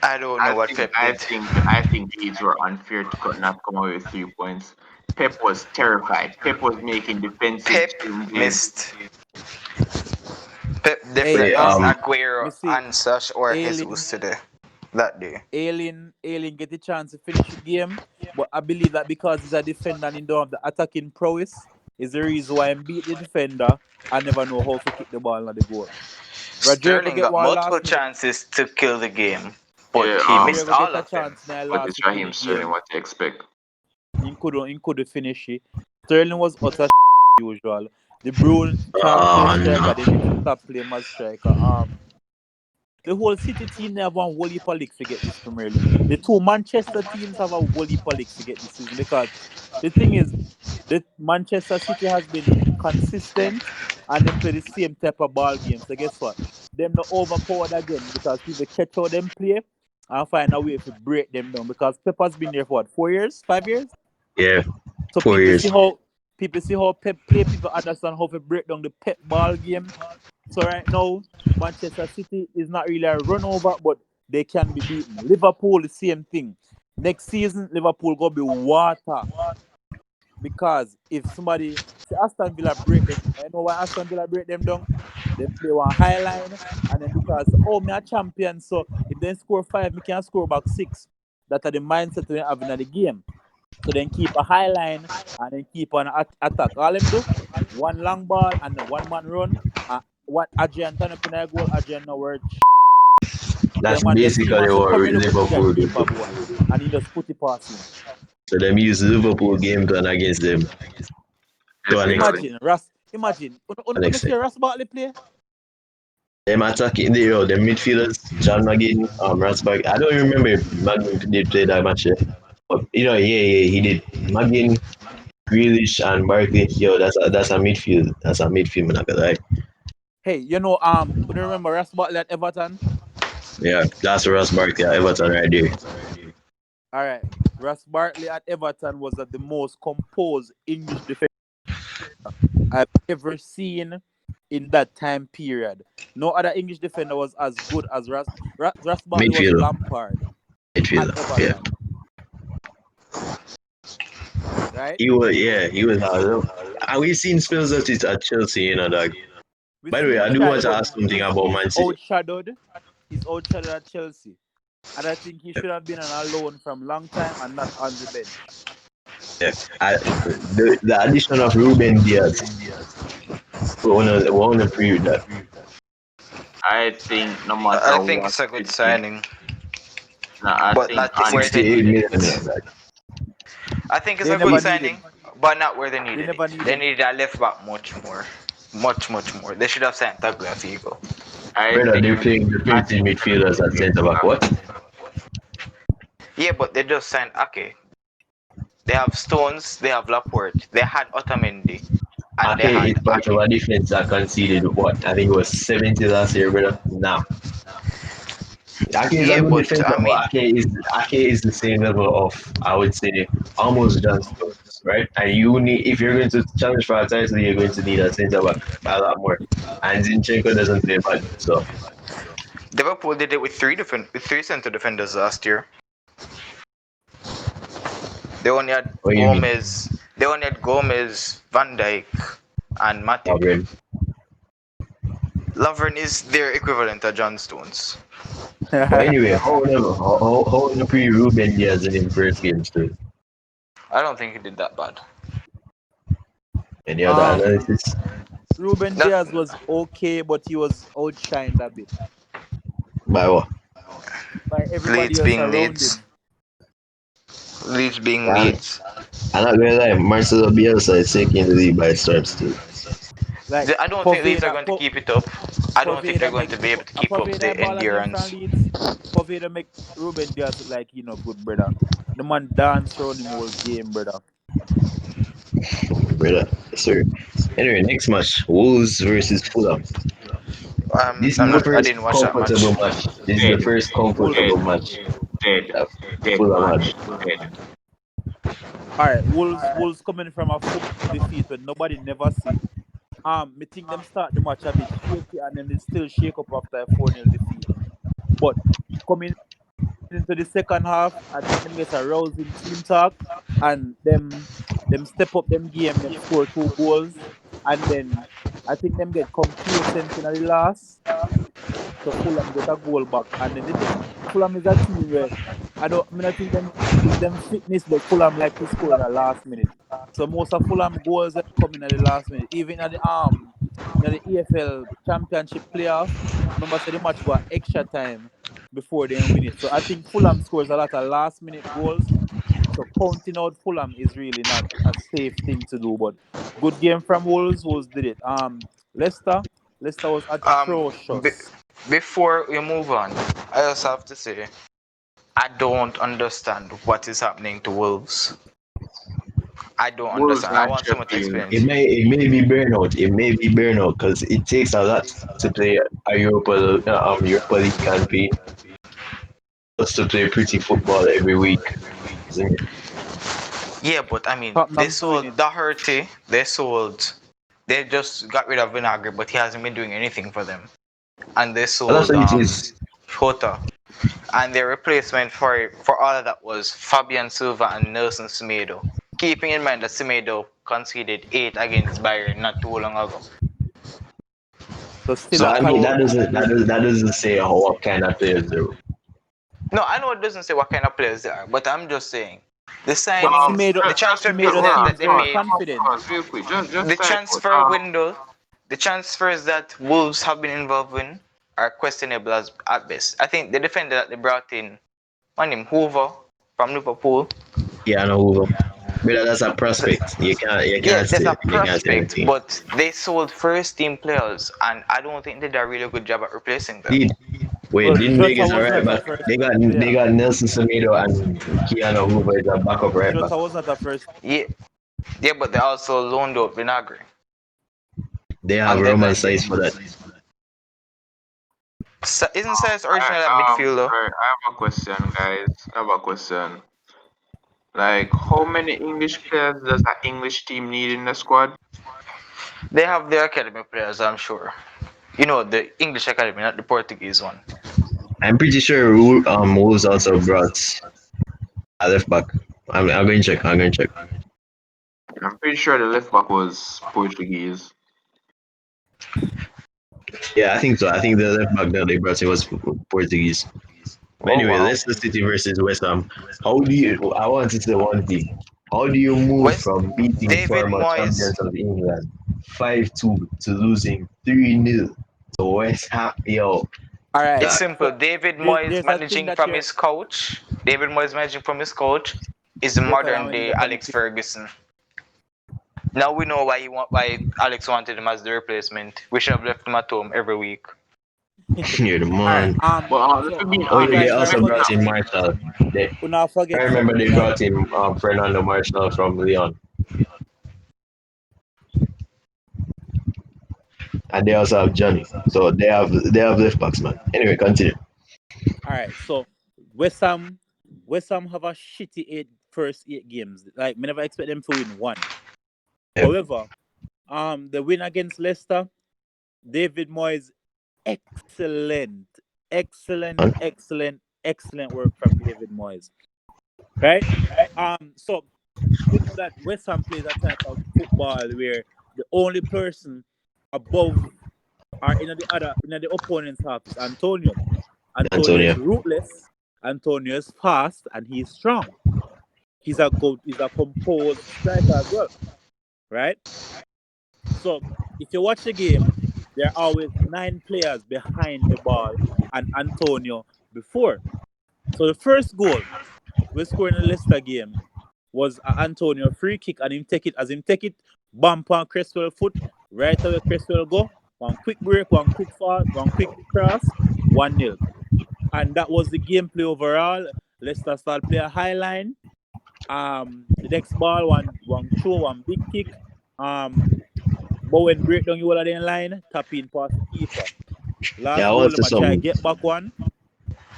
I don't know what Pep did. I think Leeds were unfair to not come away with 3 points. Pep was terrified. Pep was making defensive Pep changes. missed. Pep Hey, Wait, definitely missed me Aguero see and Sash or Ailing, Jesus today. That day. Ailing get the chance to finish the game, but I believe that because he's a defender and he don't have the attacking prowess, is the reason why he beat the defender and never know how to kick the ball on the goal. Rodrigo Sterling get got one multiple last minute. chances to kill the game, but Yeah, he missed Rodrigo get all a of them. chance in the but last it's 6 Raheem minute Sterling. game. What to expect? He couldn't finish it. Sterling was utter usual. The Bruin can't play oh striker. They no. need to stop playing as striker. The whole City team they have one whole heap of league to get this Premier League. The two Manchester teams have a whole heap of league to get this season because the thing is, the Manchester City has been consistent and them play the same type of ball game. So guess what? Them not overpowered again because people catch how them play and find a way to break them down because Pepper's been there for what, 4 years, 5 years? Yeah, So 4 years. people see how Pep play, people understand how to break down the Pep ball game. So right now, Manchester City is not really a run over, but they can be beaten. Liverpool, the same thing. Next season, Liverpool gonna be water because if somebody see Aston Villa break them, I know why Aston Villa break them down. They play one high line, and then because me a champion, so if they score 5, me can score back 6. That are the mindset we have in the game. So then keep a high line and then keep on attack. All them do, one long ball and then one man run. What Adrian turn up in a goal, Adrian now word. That's Them man just see basically man say what come in look at Liverpool do. keeper boy. And he just put it past him. So them use Liverpool game plan against them to an Definitely. extent. Imagine. You see Ross Bartley play? Them attacking them midfielders, John McGinn, Rasberg. I don't remember if McGinn did play that match. But he did. McGinn, Grealish, and Barkley. Yo, that's a midfield. That's a midfield, man. I feel like, Hey, you remember Ross Bartley at Everton? yeah, that's Ross Barkley at Everton right there. Alright. Ross Bartley at Everton was the most composed English defender I've ever seen in that time period. No other English defender was as good as Ross Bartley was Midfielder, Lampard at midfielder. Yeah, Everton, right? he was. And we've seen spells of it at Chelsea, dog. We By the see way, him I do shine, want to but ask something about he's Man City. outshadowed. He's outshadowed at Chelsea. And I think he should have been on a loan from long time and not on the bench. Yeah, the addition of Ruben Diaz. We want to preview that. I think no I matter think what it's a good we did, signing, no, I but think not where they honestly, 68 needed million. it. Like, I think it's They a good never need signing, him. but not where they They needed it. never need They him. needed a left back much more. Much more. They should have signed Tagliafico. I brother, they're think playing I defensive think midfielders at centre back. What? Yeah, but they just signed Ake. They have Stones, they have Laporte, they had Otamendi, and they Ake is had part of Ake. a defense that conceded what? I think it was 70 last year, brother. Nah. Ake is a Yeah, good but defender, I but mean, Ake is the same level of, I would say, almost John Stones, right? And you need, if you're going to challenge for a title, you're going to need a centre back a lot more. And Zinchenko doesn't play bad, so Liverpool did it with three center defenders last year. They only had what do you mean? Gomez. They only had Gomez, Van Dijk, and Matip. Lovren. Lovren is their equivalent to John Stones. But anyway, how the pre Ruben Diaz in his first games too? I don't think he did that bad. Any other um, analysis? Ruben Not Diaz was okay, but he was outshined a bit By what? by everybody Leeds else being around Leeds. him. Leeds being And Leeds. I'm not gonna lie, Marcelo Bielsa is taking the league by storm still. Like I don't think Leeds are Poveda, going to keep it up. I don't think they're Poveda going make to be able to a keep up Poveda the ball against endurance. Fan Leeds. Poveda make Ruben Diaz look like good brother. The man dance around him whole game, brother. Brother, yes, sir. Anyway, next match, Wolves versus Fulham. This is the I first didn't watch that comfortable match. match. This is the Dead, first Wolves. dead, comfortable match dead, that dead Fulham had. match, dead. All right, Wolves coming from a football defeat when nobody never see. Me think them start the match a bit shaky and then they still shake up after a 4-0 defeat. But coming into the second half, I think them get a rousing team talk and them step up them game, them score 2 goals, and then I think them get complacent in the last. So Fulham get a goal back. And then the thing Fulham is a team where I mean I think them is them fitness, but Fulham like to score in the last minute. So most of Fulham goals are coming at the last minute. Even at the the EFL championship playoff, remember say the match got extra time before they win it. So I think Fulham scores a lot of last minute goals. So counting out Fulham is really not a safe thing to do. But good game from Wolves. Wolves did it. Leicester. Leicester was Be, atrocious. before we move on, I also have to say I don't understand what is happening to Wolves. I don't Wolves understand. I and want someone to Sheffield. explain it. It may be burnout. It may be burnout because it takes a lot to play a Europa League campaign, just to play pretty football every week, isn't it? Yeah, but I mean, they Tottenham's doing sold it. Doherty. They just got rid of Vinagre, but he hasn't been doing anything for them. And they And that's sold what it is. Jota. And their replacement for all of that was Fabian Silva and Nelson Semedo. Keeping in mind that Semedo conceded 8 against Bayern not too long ago. So still So a But I mean, career. that doesn't say what kind of players they're. no, I know it doesn't say what kind of players they are, but I'm just saying the But signings, the transfer Semedo that, seems that they very made, confident. Real quick, just the type out. transfer window, the transfers that Wolves have been involved in are questionable as at best. I think the defender that they brought in, my name Hoover from Liverpool. Yeah, I know who. But that's a prospect. Yeah, there's a You can't say prospect, anything. but they sold first team players, and I don't think they did a really good job at replacing them. Did wait? Well, Didn't they Jota get a was right not a back? first They player. got Nelson Semedo and Keanu Hoover as a backup right back. Jota was not a first. Yeah, yeah, but they also loaned out Vinagre, They have and then Roman size for that. isn't Silas originally a midfielder? Alright, I have a question, guys. I have a question. Like, how many English players does an English team need in the squad? They have their academy players, I'm sure. You know, the English academy, not the Portuguese one. I'm pretty sure Wolves also brought a left back. I'm going to check. I'm going to check. I'm pretty sure the left back was Portuguese. Yeah, I think so. I think the left back that they brought in was Portuguese. But Oh anyway, wow. Leicester City versus West Ham. How do you? I want to say one thing. How do you move West from beating David former Moyes. champions of England 5-2 to losing 3-0 to West Ham? Yo, All right. It's that simple. So David Moyes there's a thing managing that from you're his coach. David Moyes managing from his coach is the better than modern when he day left on the Alex pitch. Ferguson. Now we know why Alex wanted him as the replacement. We should have left him at home every week. you're the All right. man. But if So we're being Oh you yeah, they honest, guys not also right brought forget. in Marshall. You not I forget. So remember they like brought in Fernando Marshall from Lyon, and they also have Johnny. So they have left backs, man. Anyway, continue. all right. So West Ham West Ham have a shitty first 8 games. Like me never expect them to win one. Yeah. However, the win against Leicester, David Moyes, excellent, excellent, Man. excellent, excellent work from David Moyes. Right? So you know that West Ham plays a type of football where the only person above or in the opponent's half is Antonio. Antonio is Antonio. ruthless. Antonio is fast and he's strong. He's a composed striker as well, right? So if you watch the game, there are always 9 players behind the ball and Antonio before. So the first goal, we score in the Leicester game was a Antonio free kick and him take it, bump on Cresswell foot, right away Cresswell go, one quick break, one quick fall, one quick cross, 1-0. And that was the gameplay overall. Leicester start play a high line. The next ball, one throw, one big kick. Bowen break down the whole of the line, tap in past the keeper. Yeah, Last I goal, want them to a try some get back one,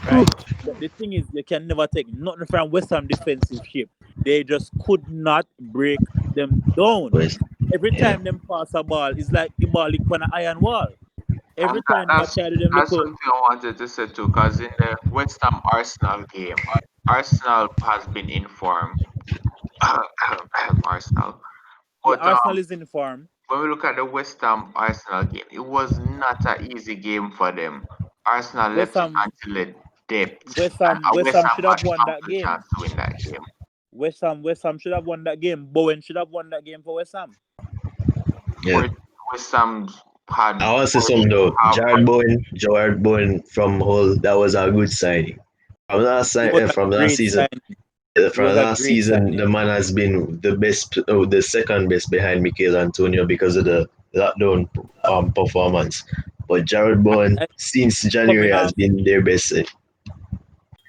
right? But the thing is, you can never take nothing from West Ham defensive shape. They just could not break them down. boys. Every Yeah. time them pass a ball, it's like the ball lick on an iron wall. And Every time them a try to them that's little, something I wanted to say too, because in the West Ham Arsenal game, Arsenal has been informed. Arsenal. yeah, But Arsenal is in form. when we look at the West Ham Arsenal game, it was not an easy game for them. Arsenal West left it Ham, until the depth, West and Ham, West West Ham Ham should have had won that ample chance game. to win that game. West Ham should have won that game. Bowen should have won that game for West Ham. Yeah. West Ham had I want to say something though. have Jared Bowen from Hull, that was a good signing. It was a From last great season, signing. It was a great the signing. man has been the best, the second best behind Mikel Antonio because of the lockdown performance. But Jared Bowen, And since January, coming has off been their best. coming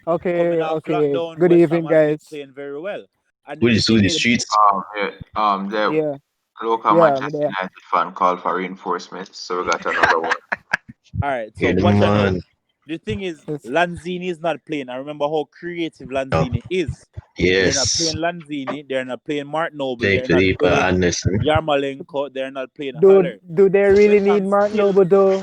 Okay, off okay. lockdown, Good West Ham evening, has been guys. playing very well. And With the thing the is, streets, yeah, the Yeah, local yeah, I'm Manchester there. United fan called for reinforcements, so we got another one. all right, so yeah, the watch out now. man. The thing is, It's- Lanzini is not playing. I remember how creative No. Lanzini is. They're not Yes, playing Lanzini. They're not playing Mark Noble. playing They're not Felipe playing Anderson. Yarmolenko. They're not playing Do Haller. do they So really need Mark Noble though?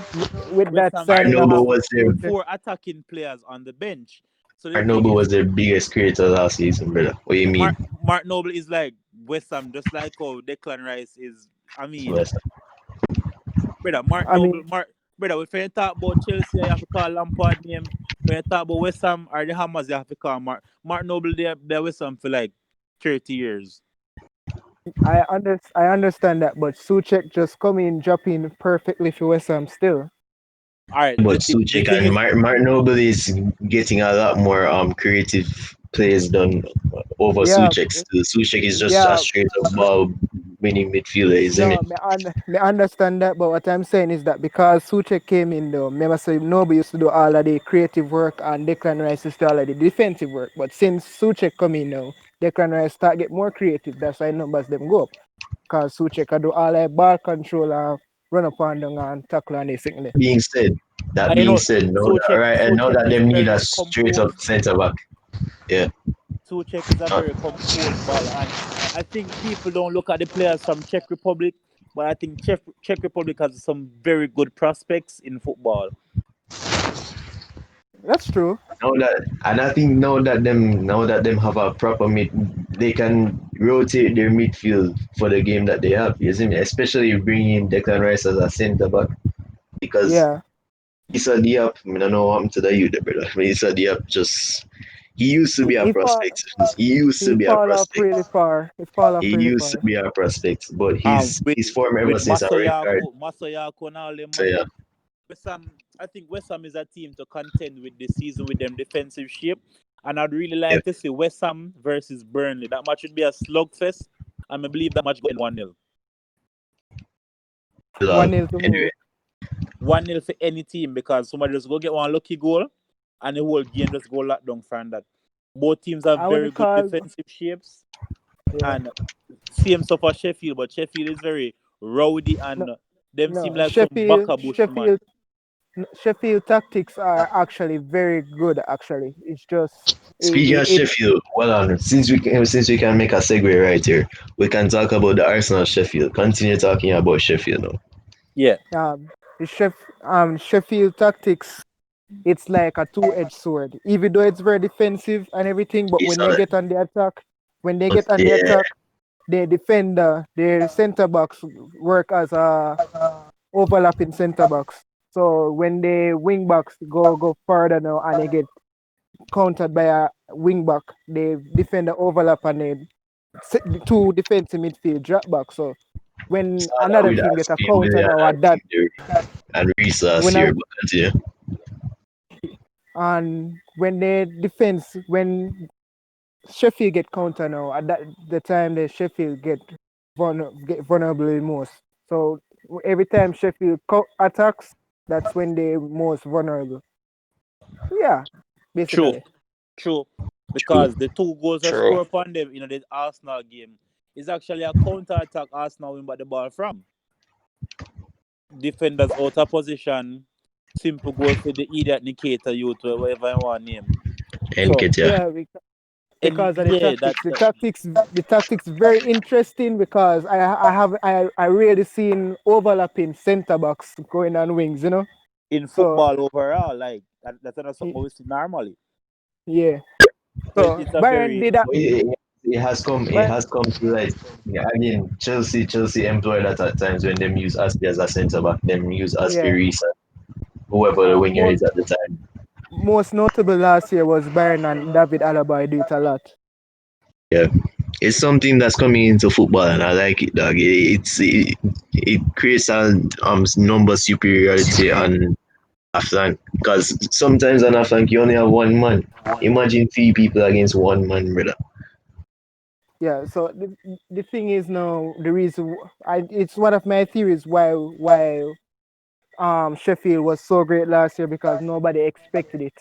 With West that Ham Art signing still of Noble have was their Suchet? four attacking players on the bench. So the Art thing Noble is, was their biggest creator last season, brother. What do you mean? Mark Noble is like West Ham, just like how Declan Rice is. I mean, West brother, Mark I Noble, mean, brother, if you talk about Chelsea, you have to call Lampard name. When you talk about West Ham or the Hammers, you have to call Mark Noble. They're West Ham for like 30 years. I understand that, but Suchek just come in, drop in perfectly for West Ham still. All right, But the Suchek thing and is, Martin Noble is getting a lot more creative plays done over Yeah, Suchek. Still, Suchek is just a yeah. straight up ball winning midfielder, isn't No, it? me understand that, but what I'm saying is that because Suchek came in though, remember so Noble used to do all of the creative work and Declan Rice used to do all of the defensive work. But since Suchek come in now, Declan Rice start get more creative. That's why numbers them go up. Because Suchek can do all the ball control and run up and down and tackle and everything. Being said, that you being know, said, now that, Soucek right, and now Soucek that is them need very a straight up composed. centre back, yeah. Soucek is a Uh, very composed ball, and I think people don't look at the players from Czech Republic, but I think Czech Republic has some very good prospects in football. That's true. now that and I think now that them have a proper mid, they can rotate their midfield for the game that they have. You see me, especially bringing in Declan Rice as a centre back because Yeah. Issa Diop, I don't know what happened to the youth, brother. I mean, Issa Diop he used to be a He fall prospect. He used to he be a fall off prospect. really far. He fall off He really used to far. be a prospect, but With his form ever with since a red card. Masoyako and all them So man. yeah, West Ham, I think West Ham is a team to contend with this season with them defensive shape, and I'd really yeah. like to see West Ham versus Burnley. That match would be a slugfest, and I believe that match going 1-0. 1-0 to Anyway, who? 1-0 for any team because somebody just go get one lucky goal and the whole game just go locked down from that. Both teams have I would very good call defensive shapes yeah. and same stuff for Sheffield, but Sheffield is very rowdy No, and them seem no. like some bush man. Sheffield tactics are actually very good. Actually, it's just speaking of Sheffield, well on. Since we can make a segue right here, we can talk about the Arsenal Sheffield. Continue talking about Sheffield now. Yeah. the Sheffield tactics. It's like a two-edged sword. Even though it's very defensive and everything, but It's when they get on the attack, yeah, the defender, their center backs work as a overlapping center backs. So when the wing backs go further now and they get countered by a wing back, the defender overlap and the two defensive midfield drop back. So when saw that another with team get a Aspi counter Willian now at that, and Reese last when year, a, but continue. and when the defense when Sheffield get counter now. At that the time the Sheffield get vulnerable the most. So every time Sheffield attacks, that's when they're most vulnerable. Yeah, True, basically. true. True. Because the two goals that True. score upon them, the Arsenal game is actually a counter attack. Arsenal win back the ball from defenders out of position. Simple goal for the idiot Nikita youth or whatever you want to name. So Enketia. Yeah, and because of the yeah, tactics. The tactics very interesting because I really seen overlapping centre backs going on wings. in So football overall, like that's not something y- we see normally. yeah. So So it's a Bayern very did that. But it has come. It But has come to like. Yeah, I mean, Chelsea employ that at times when them use Aspi as a centre back. Them use Aspi yeah, Reese, whoever the winger most is at the time. most notable last year was Bayern and David Alaba. I do it a lot. Yeah, it's something that's coming into football, and I like it, dog. It creates a number superiority on a flank because sometimes on a flank you only have one man. Imagine three people against one man, brother. Yeah. So the thing is now the reason it's one of my theories why Sheffield was so great last year because nobody expected it.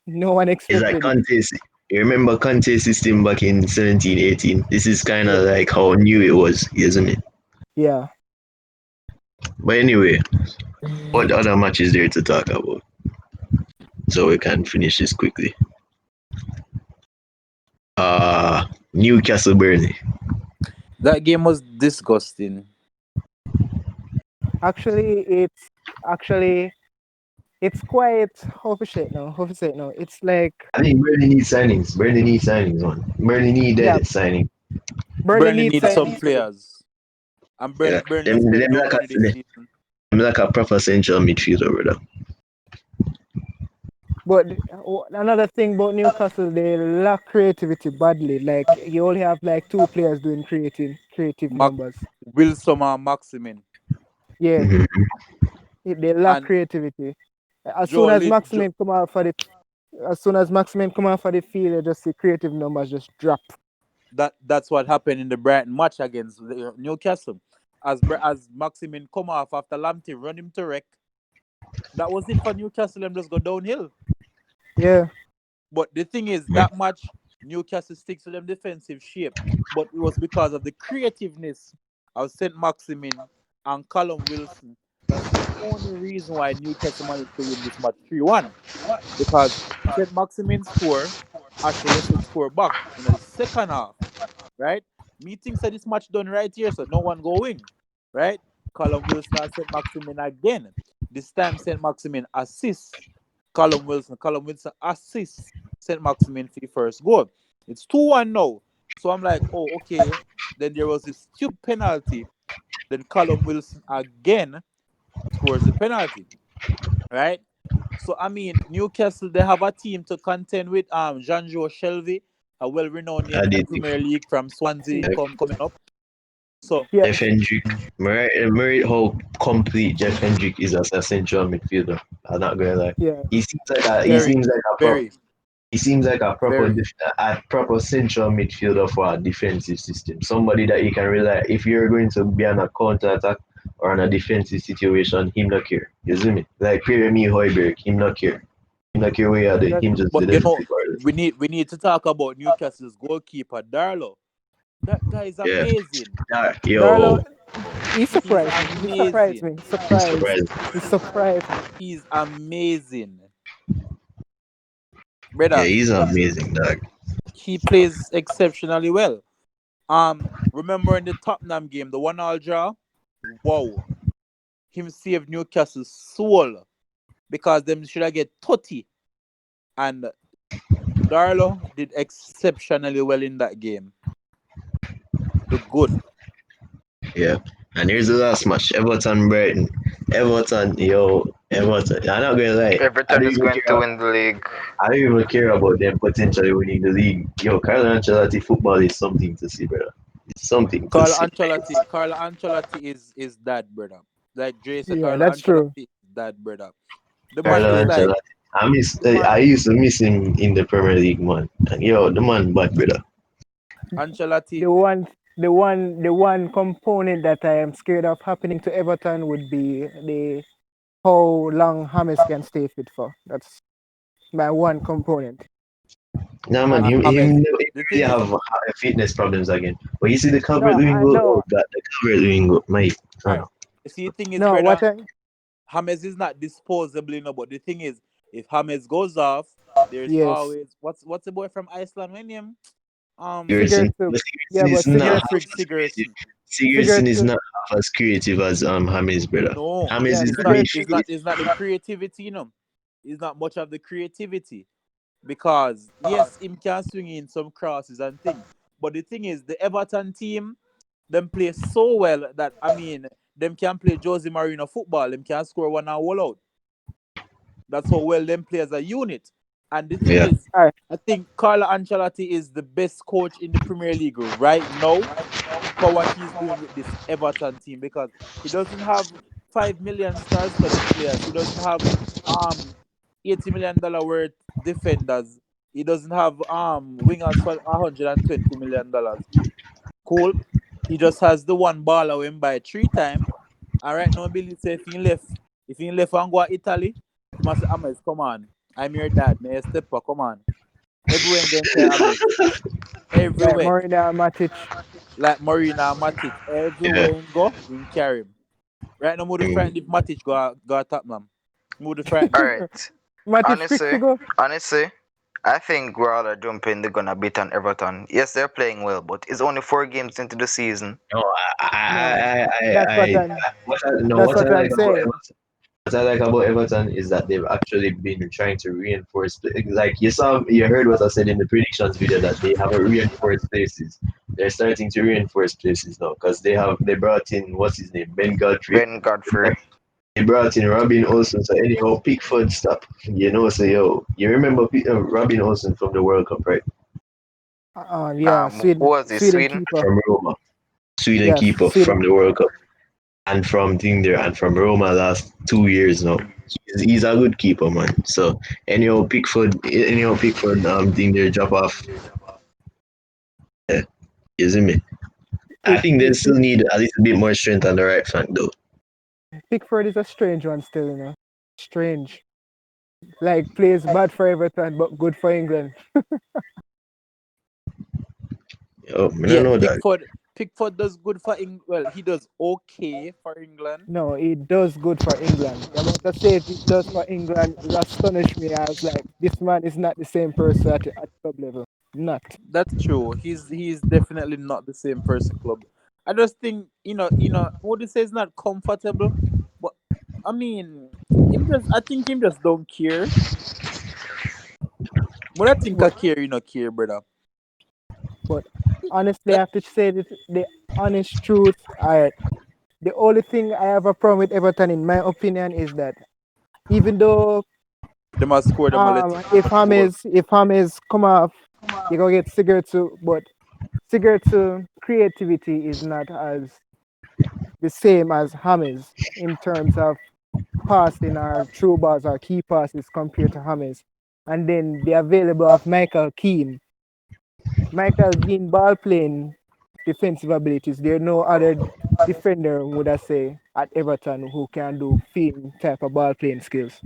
No one It's like expected it. Conte's. You remember Conte's system back in 17, 18? This is kind Yeah. of like how new it was, isn't it? Yeah. But anyway, what other matches there to talk about? So we can finish this quickly. Newcastle Burnley. that game was disgusting. Actually, actually it's quite how to say it now. How to say it now? It's like I think Burnley needs signings. Burnley needs signings, man. Burnley yeah, needed signing. Burnley Burnley needs needs some signings, players, and Yeah, Burnley them, are them spending out like a money this season. them like a proper central midfielder, brother. but another thing about Newcastle, they lack creativity badly. Like you only have like two players doing creative Mac numbers. Wilson and Maximin Yeah, Mm-hmm. they lack and creativity. As soon Joe, as Lin- Maximin come out for the as soon as Maximin come out for the field, you just see creative numbers just drop. that's what happened in the Brighton match against Newcastle. As Maximin come off after Lamptey run him to wreck, that was it for Newcastle. Them just go downhill. Yeah, But the thing is, that match Newcastle sticks to them defensive shape, but it was because of the creativeness of Saint Maximin and Callum Wilson. That's the only reason why Newcastle managed to win this match 3-1. Because Saint Maximin score, Ashley Wesson score back in the second half, right? Me thinks that this match done right here, so no one going, right? Callum Wilson and St. Maximin again. This time St. Maximin assists Callum Wilson. Callum Wilson assists St. Maximin for the first goal. It's 2-1 now. So I'm like, oh, okay. Then there was this stupid penalty. Then Callum Wilson again scores the penalty, right? So I mean, Newcastle they have a team to contend with. Jean-Joe Shelby, a well-renowned name I in the did. Premier League from Swansea, coming up. So yeah, Jeff Hendrick. Murray, how complete Jeff Hendrick is as a central midfielder. I'm not gonna lie. yeah, He seems like a he very, seems like a prop. very, He seems like very. a proper central midfielder for a defensive system. Somebody that you can rely. If you're going to be on a counter attack or on a defensive situation, him not care. You see me? Like Pierre-Emile Højbjerg, him not care. Him not care where you are there. that, Him just But did everything for it. we need to talk about Newcastle's goalkeeper Darlow. That guy is Yeah. amazing. Darlow, Yo, he He's surprised me. He surprised amazing. me. I'm Surprised. surprised. He surprised me. He's amazing, Yeah, brother. he's amazing, dog. He plays exceptionally well. Remember in the Tottenham game, the 1-1 draw? Wow. Him saved Newcastle's soul because them should have get 30. And Darlow did exceptionally well in that game. The good. Yeah. And here's the last match. Everton Brighton. Everton. I'm not gonna lie. Everton is going to win the league. I don't even care about them potentially winning the league. Yo, Carlo Ancelotti football is something to see, brother. It's something to see. Carlo Ancelotti is that brother. Like Dre said, Yeah, Carlo that's true. Ancelotti is that brother. The man Carlo is like Ancelotti. I used to miss him in the Premier League, man. And yo, the man bad, brother. Ancelotti. The one component that I am scared of happening to Everton would be the how long James can stay fit for. That's my one component. Nah, man, And James. him never The really thing is, have fitness problems again. But you see the Calvert no, Lewin I goal? Oh, know. God, the Calvert Lewin goal, mate. alright. You see, the thing is, No, what brother, I James is not disposable, But the thing is, if James goes off, there's yes, always what's the boy from Iceland? When him? Sigurdsson. Sigurdsson. But Yeah, Sigurdsson but is not half Sigurfrid as creative. Sigurdsson. Sigurdsson is Sigurdsson. not half as creative as James, brother. No, James Yeah, is it's a not. midfield. It's Sigurdsson. not. It's not the creativity, It's not much of the creativity because yes, him can swing in some crosses and thing. But the thing is, the Everton team, them play so well that them can play Jose Mourinho football. Them can score one and all out. That's how well them play as a unit. And the thing Yeah. is, All right. I think Carlo Ancelotti is the best coach in the Premier League right now for what he's doing with this Everton team because he doesn't have 5 million star-studded players. He doesn't have um $80 million worth defenders. He doesn't have wingers for $120 million. Cool. He just has the one baller win by 3 times. And right now, Billy say if he left and go to Italy, he must say, Ames, come on. I'm your dad. May I step up? Come on. Everywhere I'm going to carry Ames. Like Everywhere. Marina Matic. Like Marina and Matic. Yeah. Everywhere he go, he carry him. Right now, more Mm. frightened if Matic go Tottenham. More frightened. All right. Matic fix to Honestly, go. honestly, I think we're all are jumping the gun a bit on Everton. Yes, they're playing well, but it's only 4 games into the season. No, No, that's what I'm. That's what I what I'm like about saying. Everton. What I like about Everton is that they've actually been trying to reinforce. Like you heard what I said in the predictions video that they haven't reinforced places. They're starting to reinforce places now because they brought in what's his name, Ben Godfrey. Ben Godfrey. They brought in Robin Olsen. So anyhow, Pickford stop. So you remember Robin Olsen from the World Cup, right? Yeah, Who was this? Sweden Sweden? keeper. From Roma, Sweden Yes, keeper Sweden from the keeper. World Cup. And from thing there and from Roma last 2 years now. He's a good keeper, man. So Pickford thing there drop off. Yeah, you see me? I Pick, think they Pick, still need a little bit more strength on the right flank though. Pickford is a strange one still. Strange. Like plays bad for Everton but good for England. Oh, I don't Yeah, know that. Pickford does good for England. Well, he does okay for England. No, he does good for England. The amount of save he does for England is astonished me. I was like, this man is not the same person at club level. Not. That's true. He's definitely not the same person club. I just think what they say is not comfortable, but I think him just don't care. But I think I But care, care, brother. but honestly, I That have to say that the honest truth. The only thing I have a problem with Everton, in my opinion, is that even though they must score them a let goal. if James come off, you gonna get Sigurdsson, but Sigurdsson creativity is not as the same as James in terms of passing or through balls or key passes compared to James. And then the available of Michael Keane. Michael Keane ball playing defensive abilities. There are no other defender, would I say, at Everton who can do film type of ball playing skills.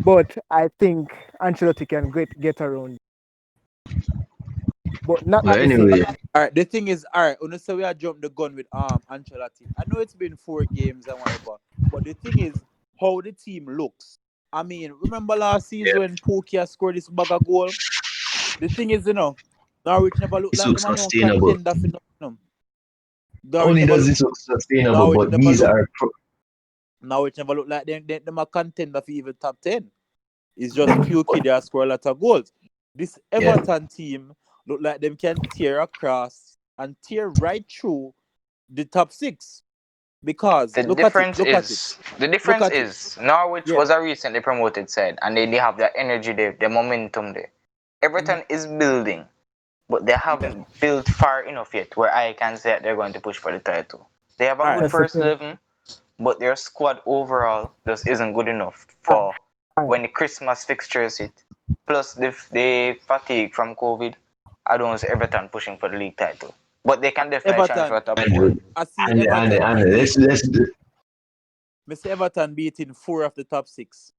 But I think Ancelotti can get around, but not But at the same anyway, time. All right, the thing is, all right, honestly, we are jumped the gun with Ancelotti. I know it's been 4 games and whatever, but the thing is how the team looks. Remember last season when Pookie scored this bag of goal? The thing is, Norwich never looked this like looks them are no sustainable. contender for nothing. Not Norwich only never does look. this look sustainable, Norwich but never these look. are Norwich never look like them are contender for even top 10. It's just Pookie that score a lot of goals. This yeah. Everton team look like them can tear across and tear right through the top 6. Because The look at it, difference look at it, is the look difference at it. is Norwich Yeah. was a recently promoted side, and they have the energy there, the momentum there. Mhm. Everton is building, but they Yeah. haven't built far enough yet where I can say that they're going to push for the title. They have a All good right. That's the first thing. 11, but their squad overall just isn't good enough Uh, for Alright. when the Christmas fixtures hit, plus the fatigue from COVID, I don't see Everton pushing for the league title. But they can definitely challenge for Everton. a top four. And I see and Everton and let's beating. let's Mr. Everton beating 4 of the top 6.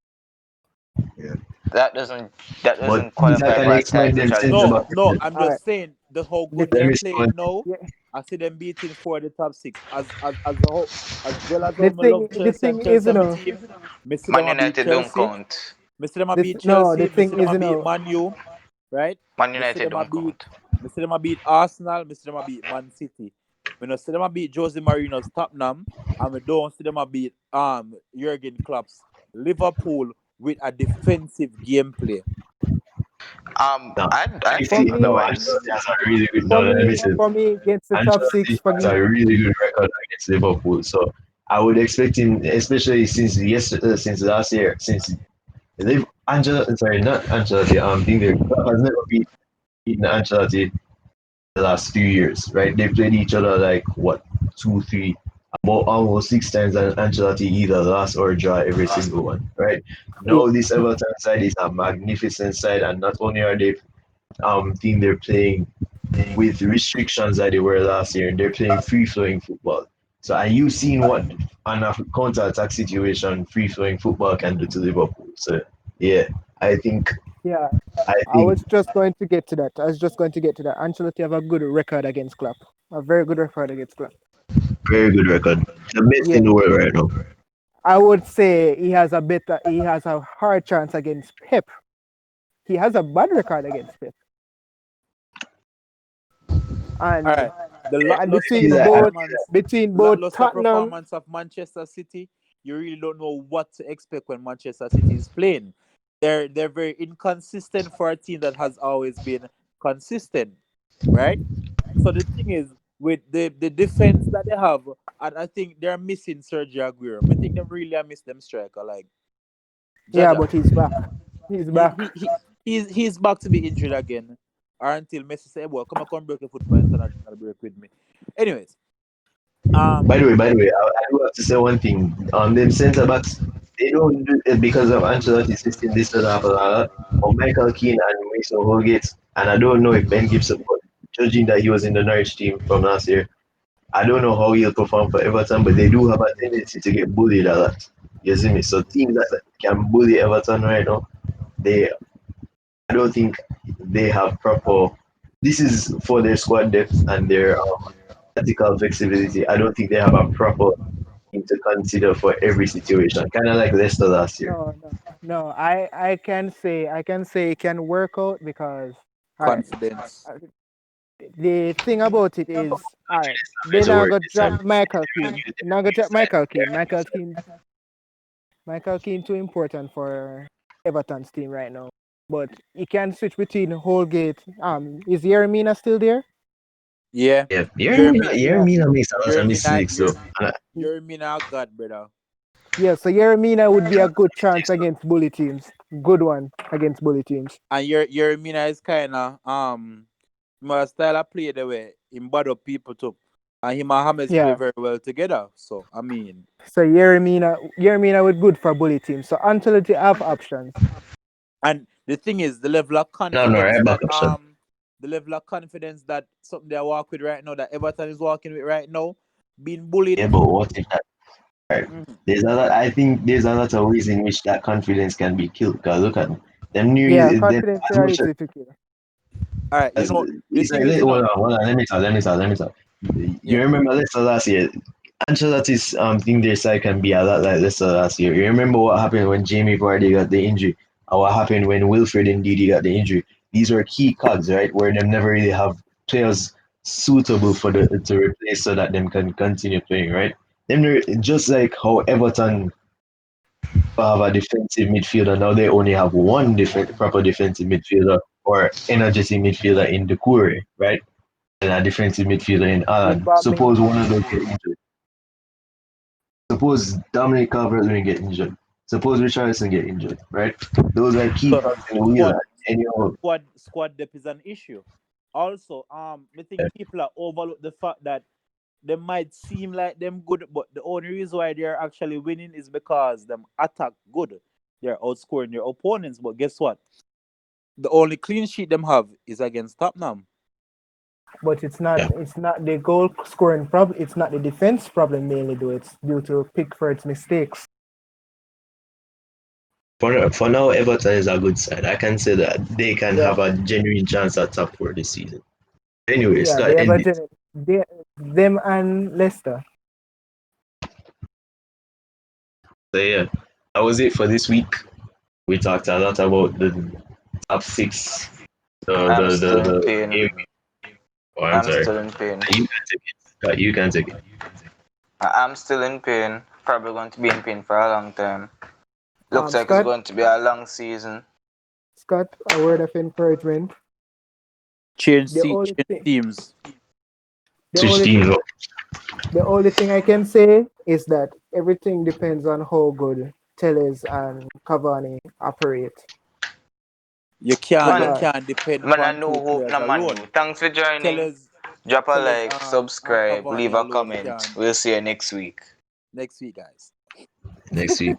yeah. That doesn't that But doesn't things that qualify can Arsenal explain to them challenge centre them. No, back. no, I'm Alright. just saying the how The good Let they're me thing, see one. playing now. yeah, I see them beating 4 of the top 6. As well as the how I thing, love the Chelsea thing and is, Chelsea have a team. Me see them Man a beat United don't Chelsea. count. Me see them a this beat no, the Chelsea. Me thing see them is, a beat Man U. Right? Man Me see United them a don't beat. count. Me see them a beat Arsenal. Me see them a beat Man City. Me no see them a beat Jose Mourinho's Tottenham. And me don't see them a beat Jurgen Klopp's Liverpool with a defensive gameplay. No, I for think Ancelotti, no, me, otherwise. Ancelotti has a really good. No, let me say, for me, against the top Ancelotti six, for has me, a really good record against Liverpool. So I would expect him, especially since last year, since Ancelotti, sorry, not Ancelotti. Thing there, Klopp has never beaten Ancelotti the last few years, right? They played each other like what, two, three, about almost 6 times, and Ancelotti either lost or draw every single one, right? yeah, Now this Everton side is a magnificent side, and not only are they think they're playing with restrictions that they were last year, and they're playing free flowing football. So are you seeing what on a counter attack situation free flowing football can do to Liverpool? So yeah, I think yeah. I I think was just going to get to that. I was just going to get to that. Ancelotti have a good record against Klopp. A very good record against Klopp. very good record. The best Yeah, in the world right now. I would say he has a hard chance against Pep. He has a bad record against Pep. All And right. The and I feel like between both lackluster Tottenham, performance of Manchester City, you really don't know what to expect when Manchester City is playing. They're very inconsistent for a team that has always been consistent, right? So the thing is with the defense that they have, and I think they're missing Sergio Aguero. I think they really are miss them striker like yeah, Jaja. but he's back. He's He back. he, he he's back to be injured again, or until Messi say, "Well, come break your foot for international break with me." Anyways, by um, the way, I do have to say one thing. Them centre backs, they don't do it because of Ancelotti's system. This doesn't happen a lot. But Michael Keane and Mason Holgate, and I don't know if Ben Gibson, but judging that he was in the Norwich team from last year, I don't know how he'll perform for Everton, but they do have a tendency to get bullied a lot. You see me? So teams that can bully Everton right now, they I don't think they have proper. This is for their squad depth and their tactical flexibility. I don't think they have a proper team to consider for every situation. Kind of like Leicester last year. No. I can say it can work out because all right. confidence. uh, The thing about it is, all right, they're Better not word gonna this drop time. Michael Keane. Not gonna drop Michael Keane. Michael Keane too important for Everton's team right now. But he can switch between Holgate. Is Yeremina still there? Yeah, Yeah, Yermi, Yeah. Yermina makes a lot of Yermina, mistakes. So Yermina, God, brother, Yeah, so Yeremina would be a good chance against bully teams. Good one against bully teams. and Yermina is kind of my style of play the way him bad up people too, and him and James play Yeah. very well together. So I mean, So Yeremina would good for bully teams. So until they have options. and the thing is, the level of no, confidence right that back option. something they walk with right now, that Everton is walking with right now, being bullied. Yeah, but what if that? Right. Mhm. There's a lot. I think there's a lot of ways in which that confidence can be killed. Cause look at them Yeah, new them confidence as much is difficult. All right, as the it's thing like is, hold on, let me talk. You yeah, remember Leicester last year? Ancelotti's thing their side can be a lot like Leicester last year. You remember what happened when Jamie Vardy got the injury, or what happened when Wilfred Ndidi got the injury? These were key cogs, right? Where them never really have players suitable for the to replace so that them can continue playing, right? Just like how Everton have a defensive midfielder, now they only have one proper defensive midfielder or energetic midfielder in the Kure, right? And a defensive midfielder in In Alan. Bob Suppose Mainly. one of those get injured. Suppose Dominic Calvert-Lewin get injured. Suppose Richarlison get injured, right? Those are key so cogs in the wheel. squad And you know, squad depth is an issue. Also, I think people are overlook the fact that they might seem like them good, but the only reason why they're actually winning is because them attack good. They're outscoring their opponents, but guess what? The only clean sheet them have is against Tottenham. But it's not Yeah. the goal scoring problem. It's not the defense problem mainly, though. It's due to Pickford's mistakes. For now, Everton is a good side. I can say that they can Yeah, have a genuine chance at top four this season. Anyway, yeah. They Scott, have end a it. them and Leicester. So yeah, that was it for this week. We talked a lot about the top six, I'm still in the pain. game. Oh, I'm I'm sorry. still in pain. You can take it. Scott, you can take it. I'm still in pain. Probably going to be in pain for a long time. Looks like it's Scott, going to be a long season. a word of encouragement. The only Change thing, teams. the Switch only teams thing, up. the only thing I can say is that everything depends on how good Tellez and Cavani operate. You can't you Man, Because can't depend man, I upon know two hope players na man alone. you. Thanks for joining. Tellers Drop a Tellers like, and subscribe, Cavani leave a alone comment. can. We'll see you next week. Next week, guys. Next week.